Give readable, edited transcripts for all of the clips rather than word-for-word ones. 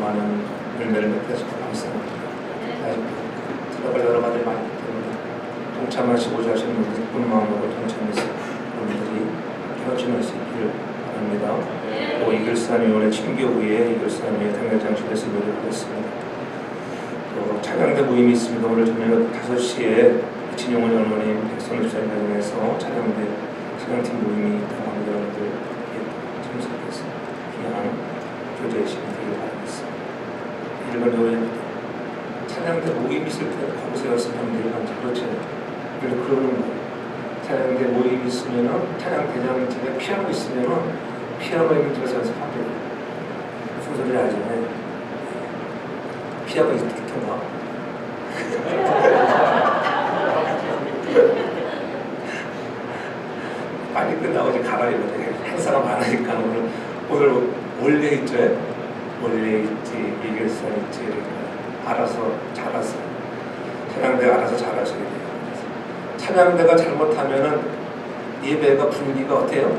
많은 열매를 맺게 해서 감사합니다. 아직도 여러 가지 많기 때문에 동참하시고자 하시는 분들 기쁜 마음으로 동참해서 분들이 펴지는 수 있기를 바랍니다. 또 이글산 위원회 친교부에 이글산 위원회 당회장실에서 노력하겠습니다. 또 찬양대 모임이 있습니다. 오늘 저녁 5시에 진용원 어머님 백선우주사님에서 찬양팀 모임이 있다고 합니다. 여러분들 참석해서 귀한 교제의 시간 되길 바라겠습니다. 일반적으로 찬양대 모임이 있을 때 거기서 연습하면 되는 건지 그렇죠. 그래서 그러는 거예요. 찬양대 모임이 있으면은 찬양대장 집에 피아노 있으면은 피아노 있는 집에서 연습합니다. 무슨 소리를 하잖아요. 피아노 있던가. 빨리 끝나고 이제 가라리 보자. 행사가 많으니까 오늘 원래 있죠. 원래 있지, 이길산 있지. 알아서 잘하서 찬양대가 알아서 잘하셔야 돼요. 찬양대가 잘못하면은 예배가 분위기가 어때요?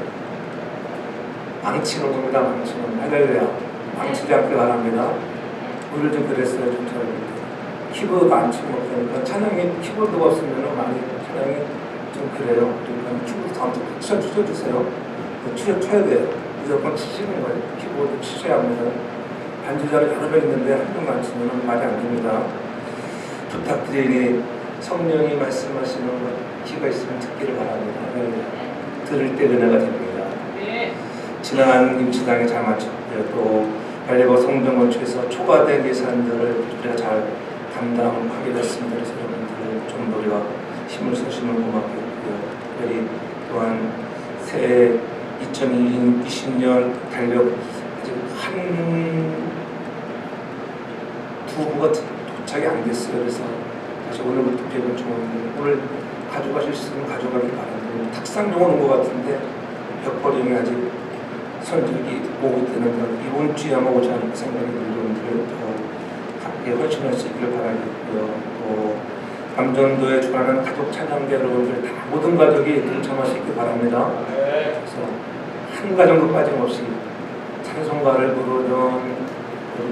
망치는 겁니다. 망치는 할렐루야. 망치지 않길 바랍니다. 오늘 좀 그랬어요. 좀 저는 키보드가 안 치는 것 같으니까 찬양이 키보드가 없으면은 많이 찬양이 좀 그래요. 그러니까 키보드 다음부터 추셔주세요. 쳐야 돼요. 무조건 치시는 거예요. 키보드 치셔야 합니다. 반주자를 여러 명 있는데 한 명만 치면 말이 안 됩니다. 부탁드리니 성령이 말씀하시는 기가 있으면 듣기를 바랍니다. 들을 때 은혜가 됩니다. 지난 임시당에 잘 맞췄고요. 또 발레버 성전건축에서 초과된 예산들을 우리가 잘 감당하게 됐습니다. 그래서 여러분들 좀 더 우리가 힘을 쓰시면 고맙겠고요. 특별히 또한 새해 2020년 달력 아직 두 부가 도착이 안 됐어요. 그래서 다시 오늘부터 배분 중인데 오늘 가져가실 수 있으면 가져가길 바랍니다. 탁상용은 온 것 같은데 벽걸이는 아직 선적이 오고 있다는 이번 주에 아마 오지 않을까 생각이 들는데 더 함께 헌신할 수 있기를 바라겠고요. 또 감전도에 주관하는 가족 찬양대 여러분들 다 모든 가족이 동참할 수 있길 바랍니다. 그래서 한 가정도 빠짐없이 찬송가를 부르던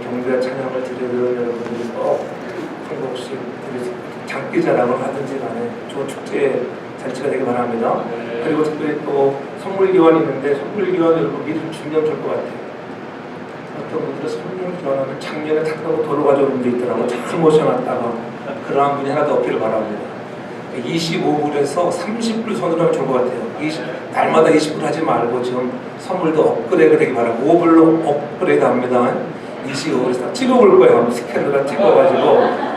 경배 찬양을 드리는 여러분들이 꼭 한 곡씩 장기자랑을 하든지 간에 좋은 축제 잔치가 되길 바랍니다. 그리고 특별히 또 선물기원이 있는데 선물기원 여러분 믿음 중요한 줄 것 같아요. 어떤 분들은 선물기원하면 작년에 탔다고 돌아가져온 분도 있더라고요. 잘 모셔놨다가 그러한 분이 하나도 없기를 바랍니다. 25불에서 30불 선으로 하면 좋을 것 같아요. 날마다 20불 하지 말고 지금 선물도 업그레이드 되기 바라고 5불로 업그레이드 합니다. 25불에서 찍어볼 거예요. 스캔으로 찍어가지고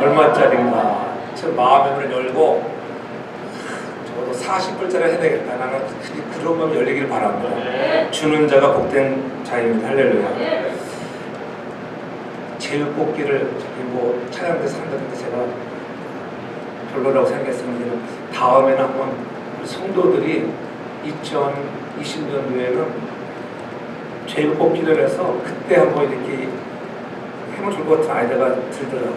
얼마짜리인가 제 마음의 문을 열고 적어도 40불짜리 해야 되겠다. 나는 그런 마음이 열리길 바랍니다. 주는 자가 복된 자입니다. 할렐루야. 제일 뽑기를 뭐 찬양대에서 한다는데 제가 별로라고 생각했습니다. 다음에는 한번 우리 성도들이 2020년도에는 제일 뽑기를 해서 그때 한번 이렇게 해면 좋을 것 같은 아이디어가 들더라고요.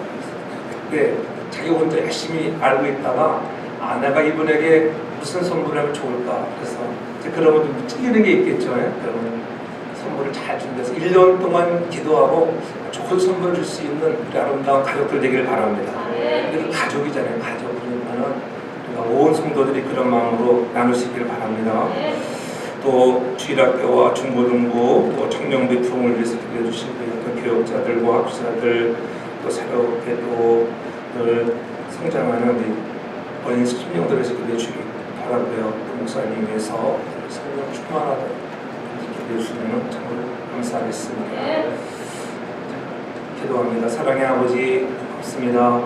그때 자기 혼자 열심히 알고 있다가 아내가 이분에게 무슨 선물을 하면 좋을까 그래서 그러면 좀 찔리는 게 있겠죠. 그러면 선물을 잘 준비해서 1년 동안 기도하고 좋은 선물을 줄 수 있는 우리 아름다운 가족들 되기를 바랍니다. 우리 가족이잖아요. 가족. 그러니까는 온 성도들이 그런 마음으로 나눌 수 있기를 바랍니다. 또 주일학교와 중고등부, 또 청년부 부흥을 위해서 기도해주시고 어떤 교육자들과 학부자들 또 새롭게 또 늘 성장하는 우리 어린 신령들에서 기도해주시기 바라고요. 또 목사님 위해서 성령 충만하다 기도해주시면 정말 감사하겠습니다. 기도합니다. 사랑의 아버지 고맙습니다.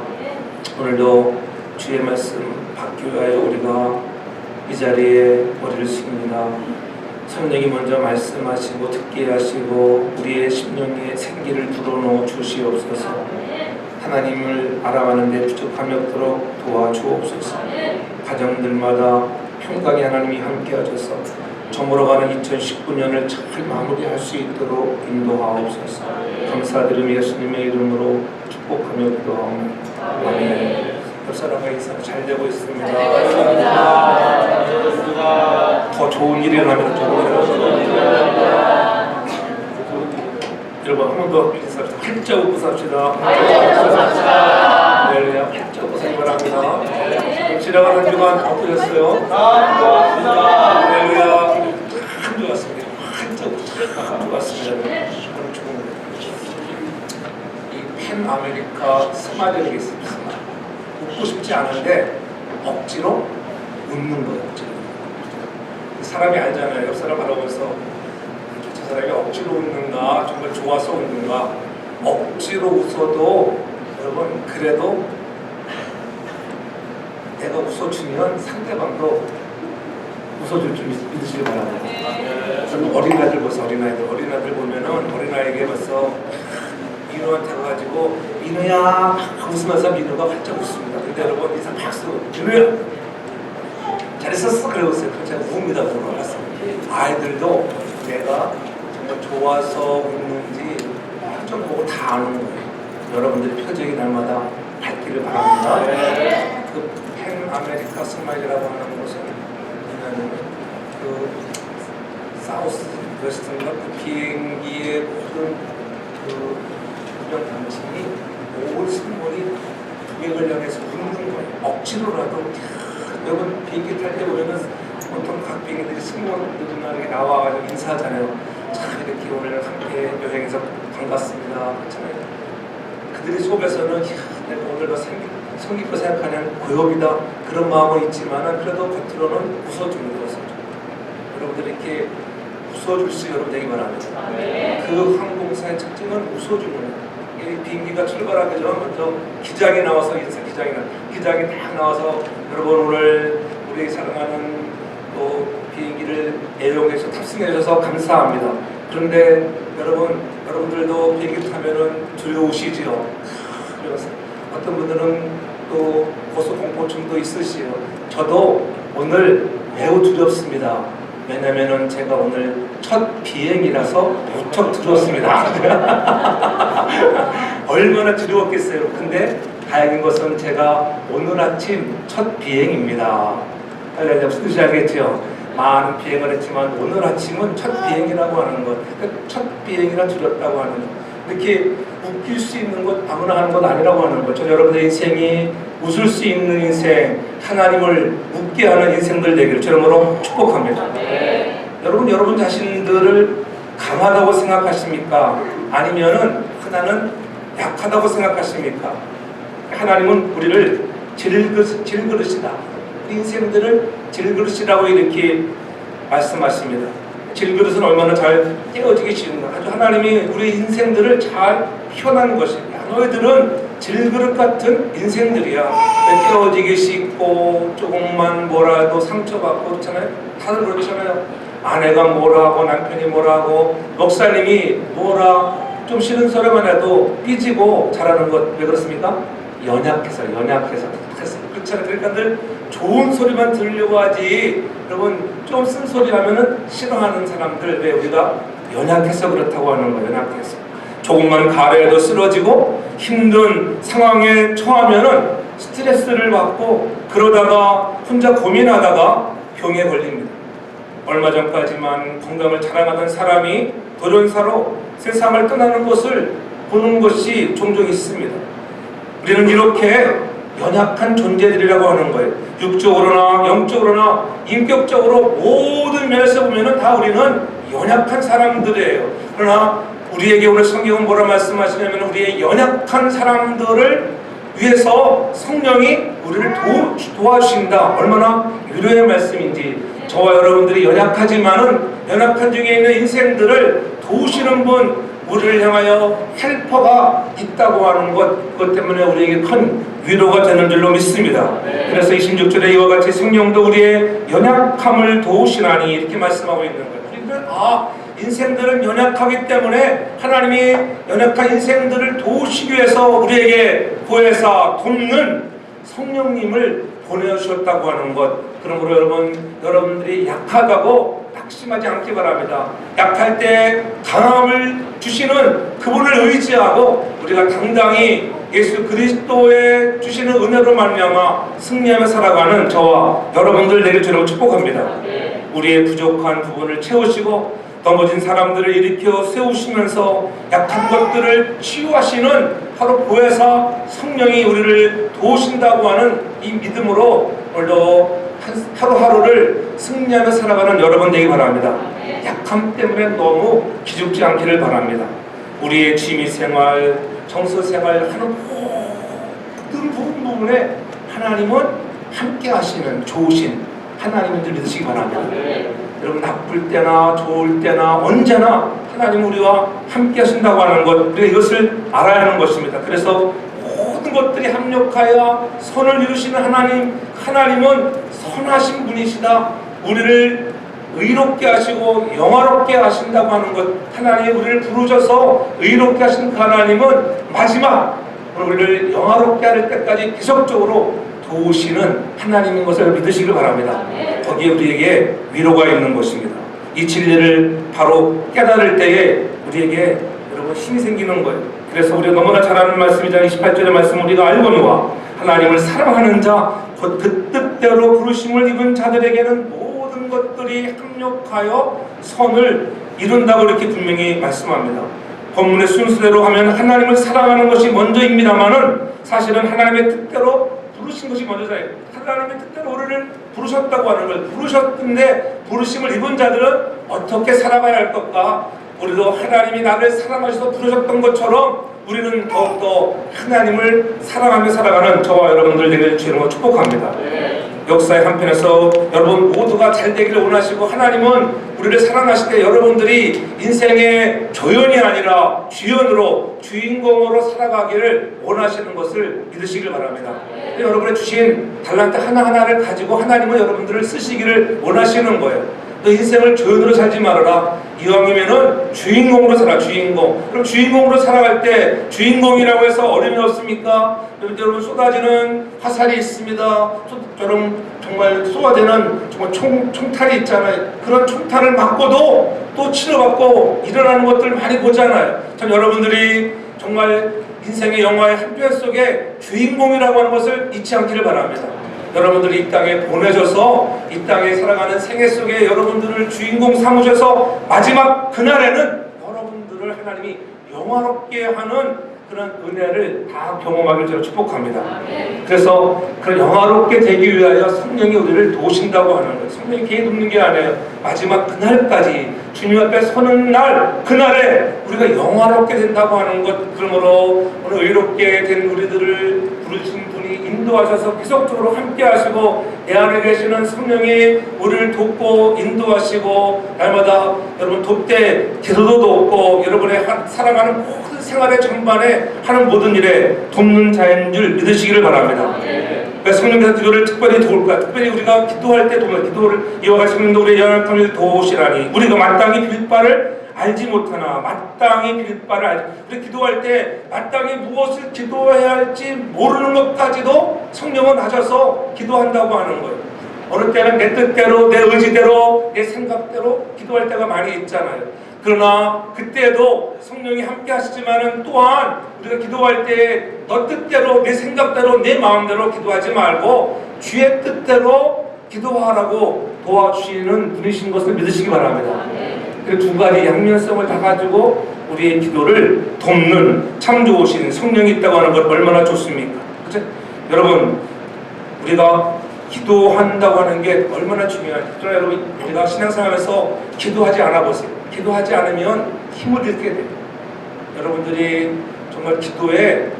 오늘도 주의 말씀 받기 위하여 우리가 이 자리에 머리를 숙입니다. 성령이 먼저 말씀하시고 듣게 하시고 우리의 심령에 생기를 불어넣어 주시옵소서. 하나님을 알아가는 데 부족함이 없도록 도와주옵소서. 가정들마다 평강의 하나님이 함께 하셔서 저물어가는 2019년을 잘 마무리할 수 있도록 인도하옵소서. 감사드리며 예수님의 이름으로 축복하며 기도하옵나이다. 아멘. 옆사람과 인사 잘 되고 있습니다. 더 좋은 일이 일어나면 좋은 일이 일어납니다. 여러분 한 번 더 인사합시다. 활짝 웃고 삽시다. 할렐루야. 활짝 웃고 사기 바랍니다. 지나가는 주간 어떠셨어요? 할렐루야. 참 좋았습니다. 활짝 웃고 좋았습니다. 이 팬 아메리카 스마일이라는 게 있습니다. 웃고 싶지 않은데 억지로 웃는 거예요. 억지로. 사람이 알잖아요. 옆 사람 바라보면서 저 사람이 억지로 웃는가, 정말 좋아서 웃는가. 억지로 웃어도 여러분 그래도 내가 웃어주면 상대방도 웃어줄 줄 믿으시기 바랍니다. 어린아이들 보세요. 어린아이들 보면은 어린아이에게 벌써 민우한테 가가지고 민우야 막 웃으면서 민우가 활짝 웃습니다. 근데 여러분 인사 박수 민우야 잘했었어 그러고서요. 제가 우웁니다. 물어봤어. 아이들도 내가 정말 좋아서 웃는지 표정 보고 다 아는 거예요. 여러분들의 표정이 날마다 밝기를 바랍니다. 그 팬 아메리카 스마일이라고 하는 곳은 그 사우스 웨스턴가 그 비행기의 모든 그 운전 당신이 온 승무원이 두개를 향해서 웃는 거예요. 억지로라도 여러분 비행기 탈 때 보면은 보통 각 비행기들이 승무원들이 나와가지고 인사하잖아요. 참 이렇게 오늘 함께 여행해서 반갑습니다 하잖아요. 그들이 속에서는 내가 오늘 더 성기껏 생각하는 고역이다 그런 마음은 있지만은 그래도 겉으로는 웃어줍니다. 여러분들이 이렇게 웃어줄 수 여러분 되기 바랍니다. 그 항공사의 특징은 웃어주는 거예요. 이 비행기가 출발하기 전 먼저 기장이 나와서 기장이 딱 나와서 여러분 오늘 우리 사랑하는 또 비행기를 애용해서 탑승해 주셔서 감사합니다. 그런데 여러분들도 비행기 타면은 두려우시지요. 그래서 어떤 분들은 또 고소공포증도 있으시요. 저도 오늘 매우 두렵습니다. 왜냐면은 제가 오늘 첫 비행이라서 무척 두려웠습니다. 얼마나 두려웠겠어요. 근데 다행인 것은 제가 오늘 아침 첫 비행입니다. 무슨 뜻인지 알겠죠? 많은 비행을 했지만 오늘 아침은 첫 비행이라고 하는 것, 첫 비행이라 두렵다고 하는 것, 이렇게 웃길 수 있는 것 아무나 하는 것 아니라고 하는 것. 저 여러분의 인생이 웃을 수 있는 인생, 하나님을 웃게 하는 인생들 되기를 주님으로 축복합니다. 여러분 자신들을 강하다고 생각하십니까? 아니면은 하나는 약하다고 생각하십니까? 하나님은 우리를 질그릇이다. 인생들을 질그릇이라고 이렇게 말씀하십니다. 질그릇은 얼마나 잘 떼어지기 쉬운가. 아주 하나님이 우리 인생들을 잘 표현한 것입니다. 너희들은 질그릇 같은 인생들이야. 떼어지기 쉽고 조금만 뭐라도 상처받고 그렇잖아요. 다들 그렇잖아요. 아내가 뭐라고 남편이 뭐라고 목사님이 뭐라 좀 싫은 소리만 해도 삐지고 잘하는 것 왜 그렇습니까? 연약해서 그렇잖아요. 그러니까 늘 좋은 소리만 들으려고 하지 여러분 좀 쓴소리 하면은 싫어하는 사람들 왜 우리가 연약해서 그렇다고 하는 거예요. 연약해서 조금만 가래도 쓰러지고 힘든 상황에 처하면은 스트레스를 받고 그러다가 혼자 고민하다가 병에 걸립니다. 얼마 전까지만 건강을 자랑하던 사람이 돌연사로 세상을 떠나는 것을 보는 것이 종종 있습니다. 우리는 이렇게 연약한 존재들이라고 하는 거예요. 육적으로나 영적으로나 인격적으로 모든 면에서 보면은 다 우리는 연약한 사람들이에요. 그러나 우리에게 오늘 성경은 뭐라 말씀하시냐면 우리의 연약한 사람들을 위해서 성령이 우리를 도와주신다. 얼마나 위로의 말씀인지. 저와 여러분들이 연약하지만은 연약한 중에 있는 인생들을 도우시는 분, 우리를 향하여 헬퍼가 있다고 하는 그것 때문에 우리에게 큰 위로가 되는 줄로 믿습니다. 그래서 26절에 이와 같이 성령도 우리의 연약함을 도우시나니 이렇게 말씀하고 있는 거예요. 우리는 인생들은 연약하기 때문에 하나님이 연약한 인생들을 도우시기 위해서 우리에게 보혜사 돕는 성령님을 보내주셨다고 하는 것. 그러므로 여러분들이 약하다고 낙심하지 않기 바랍니다. 약할 때 강함을 주시는 그분을 의지하고 우리가 당당히 예수 그리스도의 주시는 은혜로 말미암아 승리하며 살아가는 저와 여러분들 되길 주로 축복합니다. 우리의 부족한 부분을 채우시고 넘어진 사람들을 일으켜 세우시면서 약한 것들을 치유하시는 바로 보혜사 성령이 우리를 도우신다고 하는 이 믿음으로 오늘도 하루하루를 승리하며 살아가는 여러분 되기 바랍니다. 약함 때문에 너무 기죽지 않기를 바랍니다. 우리의 취미생활, 정서생활 하는 모든 부분에 하나님은 함께 하시는 좋으신 하나님인 줄 믿으시기 바랍니다. 여러분 나쁠 때나 좋을 때나 언제나 하나님 우리와 함께 하신다고 하는 것, 우리가 이것을 알아야 하는 것입니다. 그래서 모든 것들이 합력하여 선을 이루시는 하나님은 선하신 분이시다. 우리를 의롭게 하시고 영화롭게 하신다고 하는 것, 하나님이 우리를 부르셔서 의롭게 하신 그 하나님은 마지막 우리를 영화롭게 할 때까지 계속적으로 도우시는 하나님인 것을 믿으시길 바랍니다. 거기에 우리에게 위로가 있는 것입니다. 이 진리를 바로 깨달을 때에 우리에게 여러분 힘이 생기는 거예요. 그래서 우리가 너무나 잘 아는 말씀이잖아요. 28절의 말씀 우리가 알거니와 하나님을 사랑하는 자 곧 그 뜻대로 부르심을 입은 자들에게는 모든 것들이 합력하여 선을 이룬다고 이렇게 분명히 말씀합니다. 본문의 순서대로 하면 하나님을 사랑하는 것이 먼저입니다만은 사실은 하나님의 뜻대로 부르신 것이 먼저잖아요. 하나님의 뜻대로 우리를 부르셨다고 하는 걸 부르셨는데 부르심을 입은 자들은 어떻게 살아가야 할 것과 우리도 하나님이 나를 사랑하셔서 부르셨던 것처럼 우리는 더욱더 하나님을 사랑하며 살아가는 저와 여러분들 되기를 주님으로 축복합니다. 역사의 한편에서 여러분 모두가 잘 되기를 원하시고 하나님은 우리를 사랑하실 때 여러분들이 인생의 조연이 아니라 주연으로 주인공으로 살아가기를 원하시는 것을 믿으시길 바랍니다. 여러분의 주신 달란트 하나하나를 가지고 하나님은 여러분들을 쓰시기를 원하시는 거예요. 너 인생을 조연으로 살지 말아라. 이왕이면은 주인공으로 살아. 주인공. 그럼 주인공으로 살아갈 때 주인공이라고 해서 어려움이 없습니까? 여러분 쏟아지는 화살이 있습니다. 정말 쏟아지는 정말 총탈이 있잖아요. 그런 총탈을 맞고도 또 치료받고 일어나는 것들 많이 보잖아요. 참 여러분들이 정말 인생의 영화의 한 편 속에 주인공이라고 하는 것을 잊지 않기를 바랍니다. 여러분들이 이 땅에 보내셔서 이 땅에 살아가는 생애 속에 여러분들을 주인공 삼으셔서 마지막 그날에는 여러분들을 하나님이 영화롭게 하는 그런 은혜를 다 경험하길 제가 축복합니다. 그래서 그런 영화롭게 되기 위하여 성령이 우리를 도우신다고 하는 거예요. 성령이 개인 돕는 게 아니에요. 마지막 그날까지 주님 앞에 서는 날, 그날에 우리가 영화롭게 된다고 하는 것. 그러므로 오늘 의롭게 된 우리들을 부르신 분이 인도하셔서 계속적으로 함께 하시고 내 안에 계시는 성령이 우리를 돕고 인도하시고 날마다 여러분 돕되 기도도 돕고 여러분의 살아가는 모든 생활의 전반에 하는 모든 일에 돕는 자인 줄 믿으시기를 바랍니다. 성령께서 기도를 특별히 도울 거야. 특별히 우리가 기도할 때 도움을 기도를 이와 같이 성령도 우리의 연약함을 도우시라니 우리가 마땅히 빌 바를 알지 못하나 마땅히 빌 바를 알지. 우리 기도할 때 마땅히 무엇을 기도해야 할지 모르는 것까지도 성령은 하셔서 기도한다고 하는 거예요. 어느 때는 내 뜻대로 내 의지대로 내 생각대로 기도할 때가 많이 있잖아요. 그러나 그때도 성령이 함께 하시지만은 또한 우리가 기도할 때 너 뜻대로 내 생각대로 내 마음대로 기도하지 말고 주의 뜻대로 기도하라고 도와주시는 분이신 것을 믿으시기 바랍니다. 그 두 가지 양면성을 다 가지고 우리의 기도를 돕는 참 좋으신 성령이 있다고 하는 것 얼마나 좋습니까? 그렇죠? 여러분 우리가 기도한다고 하는 게 얼마나 중요한지. 그러나 여러분 우리가 신앙생활에서 기도하지 않아 보세요. 기도하지 않으면 힘을 잃게 돼요. 여러분들이 정말 기도에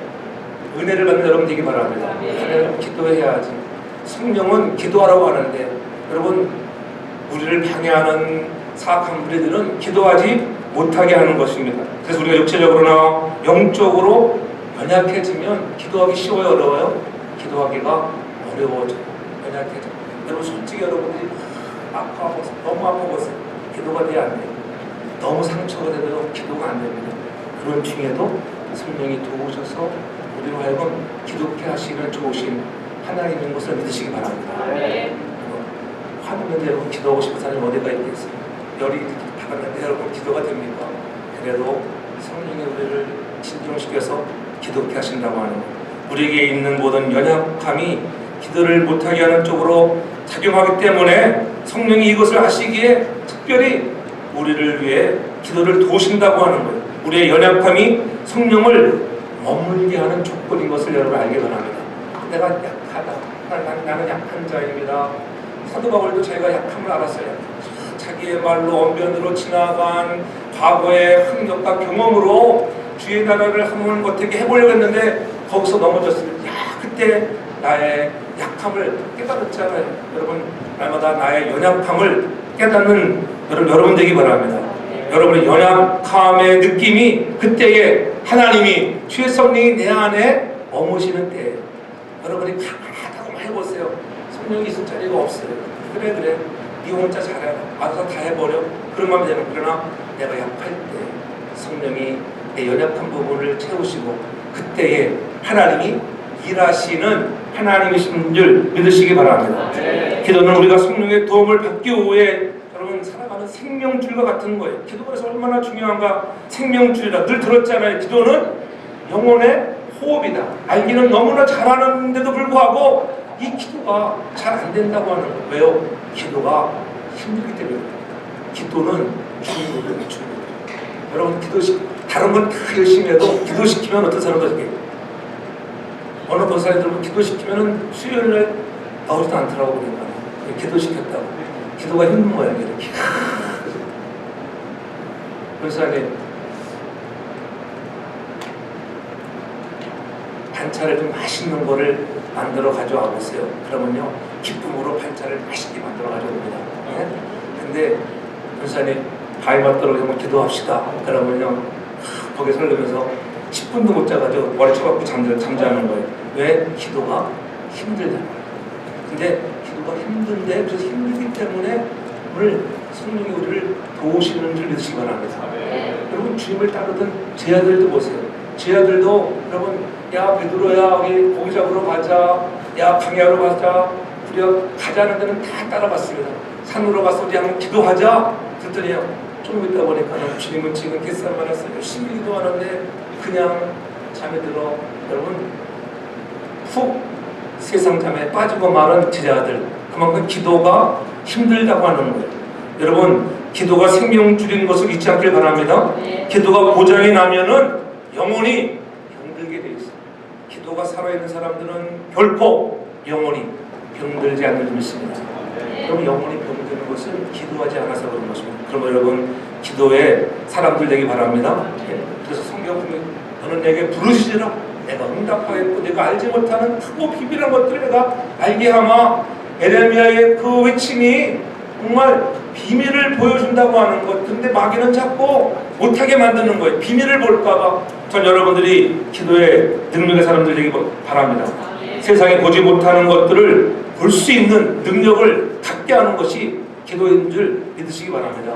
은혜를 받는 여러분 되기 바랍니다. 하나님 기도해야지. 성령은 기도하라고 하는데 여러분 우리를 방해하는 사악한 무리들은 기도하지 못하게 하는 것입니다. 그래서 우리가 육체적으로나 영적으로 연약해지면 기도하기 쉬워요, 어려워요? 기도하기가 어려워져요. 연약해져. 여러분 솔직히 여러분들이 아파보세요. 너무 아파보세요. 기도가 돼야 안 돼요. 너무 상처가 되도록 기도가 안 됩니다. 그런 중에도 성령이 도우셔서 우리로 하여금 기도케 하시는 좋으신 하나님인 것을 믿으시기 바랍니다. 화나는데 여러분 기도하고 싶은 사람이 어디가 있겠어요? 열이 받았는데 여러분 기도가 됩니까? 그래도 성령이 우리를 진정시켜서 기도케 하신다고 하는 것. 우리에게 있는 모든 연약함이 기도를 못하게 하는 쪽으로 작용하기 때문에 성령이 이것을 하시기에 특별히 우리를 위해 기도를 도우신다고 하는 거예요. 우리의 연약함이 성령을 머물게 하는 조건인 것을 여러분 알기 바랍니다. 내가 약하다. 나는 약한 자입니다. 사도 바울도 자기가 약함을 알았어요. 자기의 말로 언변으로 지나간 과거의 학력과 경험으로 주의 나라를 한번 어떻게 해보려고 했는데 거기서 넘어졌어요. 그때 나의 약함을 깨달았잖아요. 여러분 날마다 나의 연약함을 깨닫는 여러분 되기 바랍니다. 여러분의 연약함의 느낌이 그때에 하나님이 주의 성령이 내 안에 머무시는 때에 여러분이 가만하다고 해보세요. 성령이 있을 자리가 없어요. 그래 네 혼자 잘해라. 알아서 다 해버려. 그러면 되는. 그러나 내가 약할 때 성령이 내 연약한 부분을 채우시고 그때에 하나님이 일하시는 하나님이신 줄 믿으시기 바랍니다. 기도는 우리가 성령의 도움을 받기 위해 여러분 살아가는 생명줄과 같은 거예요. 기도가 그래서 얼마나 중요한가. 생명줄이라 늘 들었잖아요. 기도는 영혼의 호흡이다. 알기는 너무나 잘하는데도 불구하고 이 기도가 잘 안 된다고 하는 거예요. 왜요? 기도가 힘들기 때문에. 기도는 중요해요. 여러분 다른 건 다 열심히 해도 기도시키면 어떤 사람도 이렇게 어느 권사님들 기도시키면은 수요일날 나오지도 않더라고. 그러니까 기도시켰다고. 기도가 힘든 거야 이렇게. 권사님 반찬을 좀 맛있는 거를 만들어 가져와 보세요. 그러면요 기쁨으로 반찬을 맛있게 만들어 가져옵니다. 네? 근데 권사님 바위 맞도록 한번 기도합시다. 그러면요 거기에 설르면서 10분도 못 자가지고 머리 쳐갖고 잠자는 거예요. 왜? 기도가 힘들잖아요. 근데 기도가 힘든데 그래서 힘들기 때문에 오늘 성령이 우리를 도우시는 줄 믿으시기 바랍니다. 여러분 주님을 따르던 제 아들도 보세요. 제 아들도 여러분 야 베드로야 우리 고기 잡으러 가자. 야 강야로 가자. 우리가 가자는 데는 다 따라갔습니다. 산으로 가서 우리 한번 기도하자. 그랬더니요 좀 있다 보니까 주님은 지금 겟세마네 에서 열심히 기도하는데 그냥 잠에 들어. 여러분 훅 세상 잠에 빠지고 마는 제자들. 그만큼 기도가 힘들다고 하는 거예요. 여러분 기도가 생명줄인 것을 잊지 않길 바랍니다. 기도가 고장이 나면은 영혼이 병들게 되어 있어요. 기도가 살아있는 사람들은 결코 영혼이 병들지 않는 줄 믿습니다. 여러분 영혼이 병드는 것은 기도하지 않아서 그런 것입니다. 그러면 여러분 기도에 사람들 되기 바랍니다. 그래서 성경 보면 너는 내게 부르시리라. 내가 응답하겠고 내가 알지 못하는 크고 비밀한 것들을 내가 알게 하마. 에레미야의 그 외침이 정말 비밀을 보여준다고 하는 것. 근데 마귀는 자꾸 못하게 만드는 거예요. 비밀을 볼까봐. 전 여러분들이 기도의 능력의 사람들 되기 바랍니다. 세상에 보지 못하는 것들을 볼 수 있는 능력을 갖게 하는 것이 기도인 줄 믿으시기 바랍니다.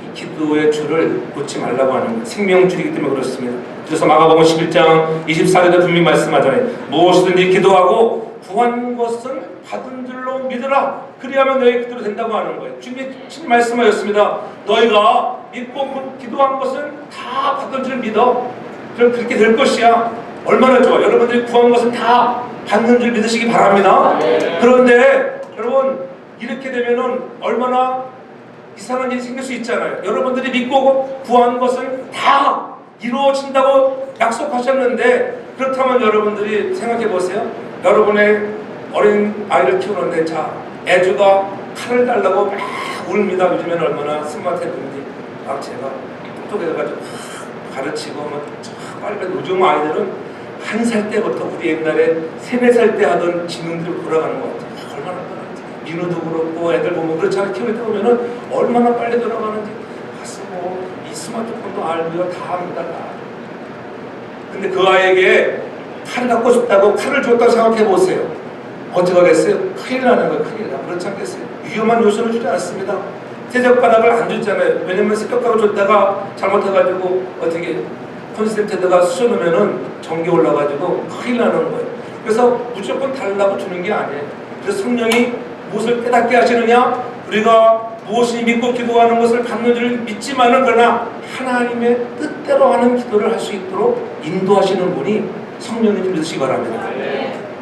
이 기도의 줄을 놓지 말라고 하는 생명줄이기 때문에 그렇습니다. 그래서 마가복음 11장 24절에 분명히 말씀하잖아요. 무엇이든지 기도하고 구한 것은 받은 줄로 믿으라. 그리하면 너희 기도로 된다고 하는 거예요. 주님이 말씀하셨습니다. 너희가 믿고 기도한 것은 다 받은 줄 믿어. 그럼 그렇게 될 것이야. 얼마나 좋아. 여러분들이 구한 것은 다 받는 줄 믿으시기 바랍니다. 그런데 여러분 이렇게 되면은 얼마나 이상한 일이 생길 수 있잖아요. 여러분들이 믿고 구한 것은 다 이루어진다고 약속하셨는데 그렇다면 여러분들이 생각해 보세요. 여러분의 어린 아이를 키우는데 자 애주가 칼을 달라고 막 울입니다. 요즘에는 얼마나 스마트했는지 제가 똑똑해가지고 가르치고 빨리 요즘 아이들은 1살 때부터 우리 옛날에 3, 4살 때 하던 지능들을 돌아가는 것 같아요. 얼마나 빠른지. 민우도 그렇고 애들 보면 그렇잖아요. 키우다 보면은 얼마나 빨리 돌아가는지. 가서 이 스마트폰도 알고요. 다 합니다. 다. 근데 그 아이에게 칼을 갖고 싶다고 칼을 줬다고 생각해 보세요. 어떻게 하겠어요? 큰일 나는 거예요. 큰일 나. 그렇지 않겠어요? 위험한 요소를 주지 않습니다. 세적바닥을 안 줬잖아요. 왜냐면 세적바닥을 줬다가 잘못해가지고 어떻게 콘센트에다가 쑤셔놓으면은 전기 올라가지고 큰일 나는 거예요. 그래서 무조건 달라고 주는 게 아니에요. 그래서 성령이 무엇을 깨닫게 하시느냐? 우리가 무엇이 믿고 기도하는 것을 받는 줄 믿지만은 그러나 하나님의 뜻대로 하는 기도를 할 수 있도록 인도하시는 분이 성령인 줄 믿으시기 바랍니다.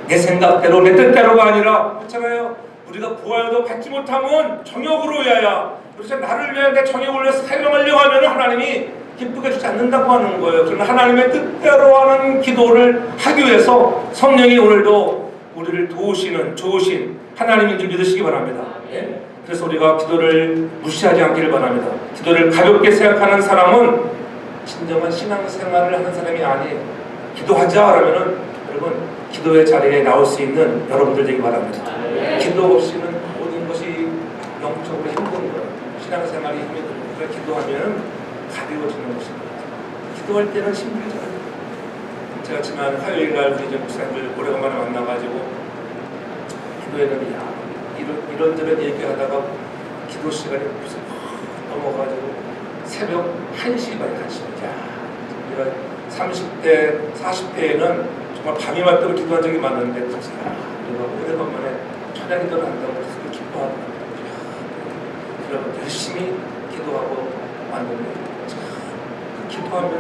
내 생각대로 내 뜻대로가 아니라 그렇잖아요. 우리가 부활도 받지 못하면 정욕으로 의하여 그래서 나를 위해 내 정에 올려 사용하려고 하면 하나님이 기쁘게 주지 않는다고 하는 거예요. 그러나 하나님의 뜻대로 하는 기도를 하기 위해서 성령이 오늘도 우리를 도우시는 좋으신 하나님인 줄 믿으시기 바랍니다. 예? 그래서 우리가 기도를 무시하지 않기를 바랍니다. 기도를 가볍게 생각하는 사람은 진정한 신앙생활을 하는 사람이 아니에요. 기도하자 그러면은 여러분 기도의 자리에 나올 수 있는 여러분들 되기 바랍니다. 기도 없이는 모든 것이 영적으로 힘든 거예요. 신앙생활이 힘이 들어요. 그래서 기도하면 가벼워지는 것입니다. 기도할 때는 힘들잖아요. 제가 지난 화요일날 우리 이제 목사님들 오래간만에 만나가지고 기도했는데 이런저런 얘기하다가 기도 시간이 무슨 넘어가지고 새벽 1시 반에 1시. 우리가 30대, 40대에는 정말 밤이 맞도록 기도한 적이 많은데 우리가 오래간만에 천양 기도를 한다고 해서 기뻐하고 그러면 열심히 기도하고 왔는데 기도하면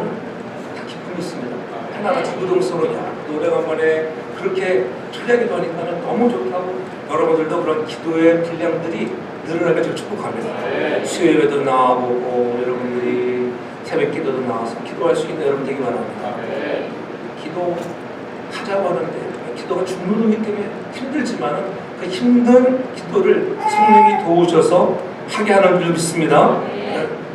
다 기쁨이 있습니다. 하나같이 무동성으로 오래간만에 그렇게 천양 기도하니까 너무 좋다고 여러분들도 그런 기도의 분량들이 늘어나게 제가 축복합니다. 수요예배도 나와보고 여러분들이 새벽 기도도 나와서 기도할 수 있는 여러분 되기 바랍니다. 기도하자고 하는데 기도가 중물이기 때문에 힘들지만 그 힘든 기도를 성령이 도우셔서 하게 하는 줄 믿습니다.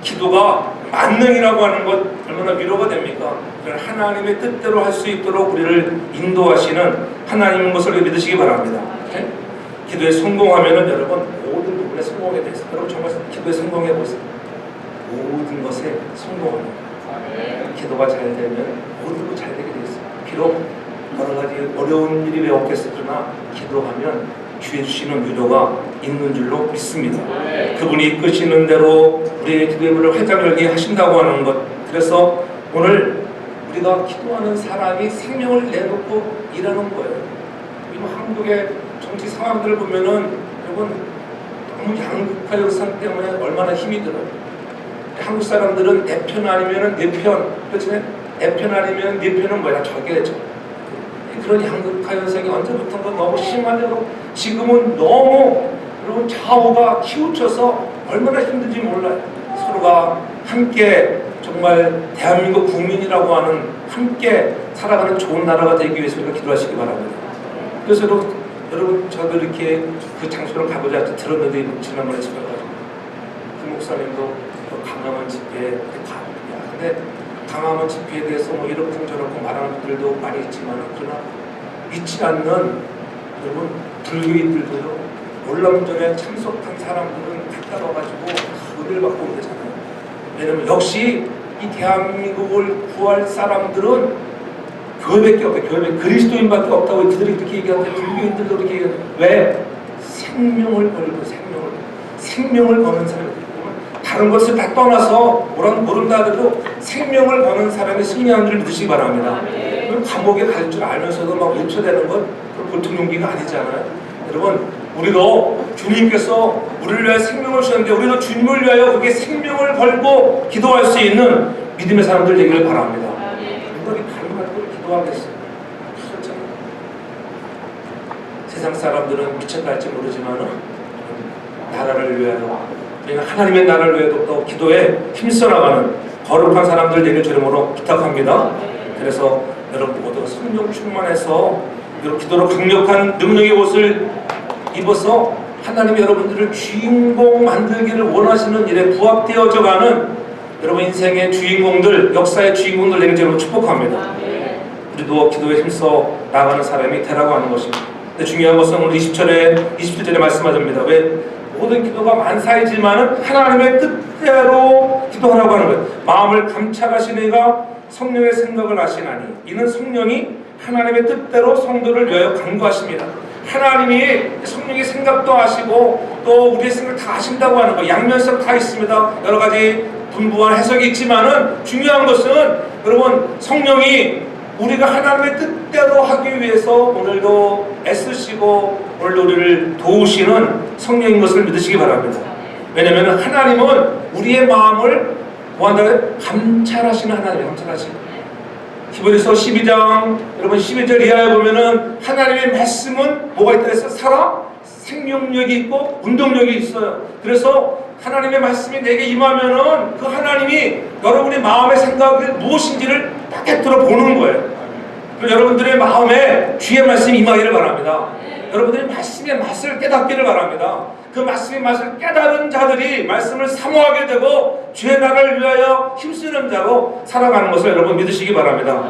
기도가 만능이라고 하는 것 얼마나 위로가 됩니까? 하나님의 뜻대로 할 수 있도록 우리를 인도하시는 하나님인 것을 믿으시기 바랍니다. 기도에 성공하면은 여러분 모든 부분에 성공하게 되어 있어요. 여러분 정말 기도에 성공해 보세요. 모든 것에 성공하는 거예요. 기도가 잘 되면 모든 것 잘 되게 되어 있어요. 비록 여러 가지 어려운 일이 왜 없겠으나 기도하면 주의 주시는 위로가 있는 줄로 믿습니다. 그분이 이끄시는 대로 우리의 기도의 문을 활짝 열게 하신다고 하는 것. 그래서 오늘 우리가 기도하는 사람이 생명을 내놓고 일하는 거예요. 한국의 정치 상황들을 보면은 여러분 너무 양극화 현상 때문에 얼마나 힘이 들어요. 한국 사람들은 내 편 아니면은 내 편, 그렇지? 내 편 아니면 네 편은 뭐야? 저게죠. 그런 양극화 현상이 언제부턴가 너무 심하려고 지금은 너무 여러분 좌우가 치우쳐서 얼마나 힘든지 몰라요. 서로가 함께 정말 대한민국 국민이라고 하는 함께 살아가는 좋은 나라가 되기 위해서 우리가 기도하시기 바랍니다. 그래서 여러분 저도 이렇게 그 장소를 가보자 들었는데 지난번에 집에 가서 그 목사님도 강화문 집회에 가보자. 근데 강화문 집회에 대해서 뭐 이렇고 저렇고 말하는 분들도 많이 있지만 그러나 믿지 않는 여러분 불교인들도요 월남전에 참석한 사람들은 갔다 와가지고 은혜를 받고 오면 되잖아요. 왜냐면 역시 이 대한민국을 구할 사람들은 교회밖에 없다. 교회 그리스도인밖에 없다고 그들이 그렇게 얘기하는데 불교인들도 그렇게 얘기하는데 왜? 생명을 걸고 생명을 거는 사람이 다른 것을 다 떠나서 모른다 해도 생명을 거는 사람이 승리하는 줄 믿으시기 바랍니다. 감옥에 갈 줄 알면서도 막 외쳐대는 건 보통 용기가 아니잖아요. 여러분 우리도 주님께서 우리를 위하여 생명을 주셨는데 우리도 주님을 위하여 그게 생명을 걸고 기도할 수 있는 믿음의 사람들 되기를 바랍니다. 누가 이 다른 걸 기도하겠어요? 그렇잖아요. 세상 사람들은 미쳤다 할지 모르지만 나라를 위하여 하나님의 나라를 위해서 또 기도에 힘써 나가는 거룩한 사람들 되길 주님으로 부탁합니다. 그래서 여러분 모두가 성령 충만해서 기도로 강력한 능력의 옷을 입어서 하나님이 여러분들을 주인공 만들기를 원하시는 일에 부합되어져가는 여러분 인생의 주인공들, 역사의 주인공들 되길 주님으로 축복합니다. 우리도 기도에 힘써 나가는 사람이 되라고 하는 것입니다. 근데 중요한 것은 오늘 27절에 말씀하십니다. 왜? 모든 기도가 만사이지만은 하나님의 뜻대로 기도하라고 하는 거예요. 마음을 감찰하시는 이가 성령의 생각을 아시나니 이는 성령이 하나님의 뜻대로 성도를 위하여 간구하십니다. 하나님이 성령의 생각도 아시고 또 우리의 생각 다 아신다고 하는 거 양면성 다 있습니다. 여러 가지 분부한 해석이 있지만은 중요한 것은 여러분 성령이 우리가 하나님의 뜻대로 하기 위해서 오늘도 애쓰시고 오늘도 우리를 도우시는 성령인 것을 믿으시기 바랍니다. 왜냐하면 하나님은 우리의 마음을 뭐한다고요? 감찰하시는 하나님이에요. 감찰하시는. 히브리서 12장 여러분 12절 이하에 보면은 하나님의 말씀은 뭐가 있다 해서 생명력이 있고 운동력이 있어요. 그래서 하나님의 말씀이 내게 임하면은 그 하나님이 여러분의 마음의 생각이 무엇인지를 딱 깨뜨려 보는 거예요. 그래서 여러분들의 마음에 주의 말씀이 임하기를 바랍니다. 여러분들이 말씀의 맛을 깨닫기를 바랍니다. 그 말씀의 맛을 깨달은 자들이 말씀을 사모하게 되고 주의 나라를 위하여 힘쓰는 자로 살아가는 것을 여러분 믿으시기 바랍니다.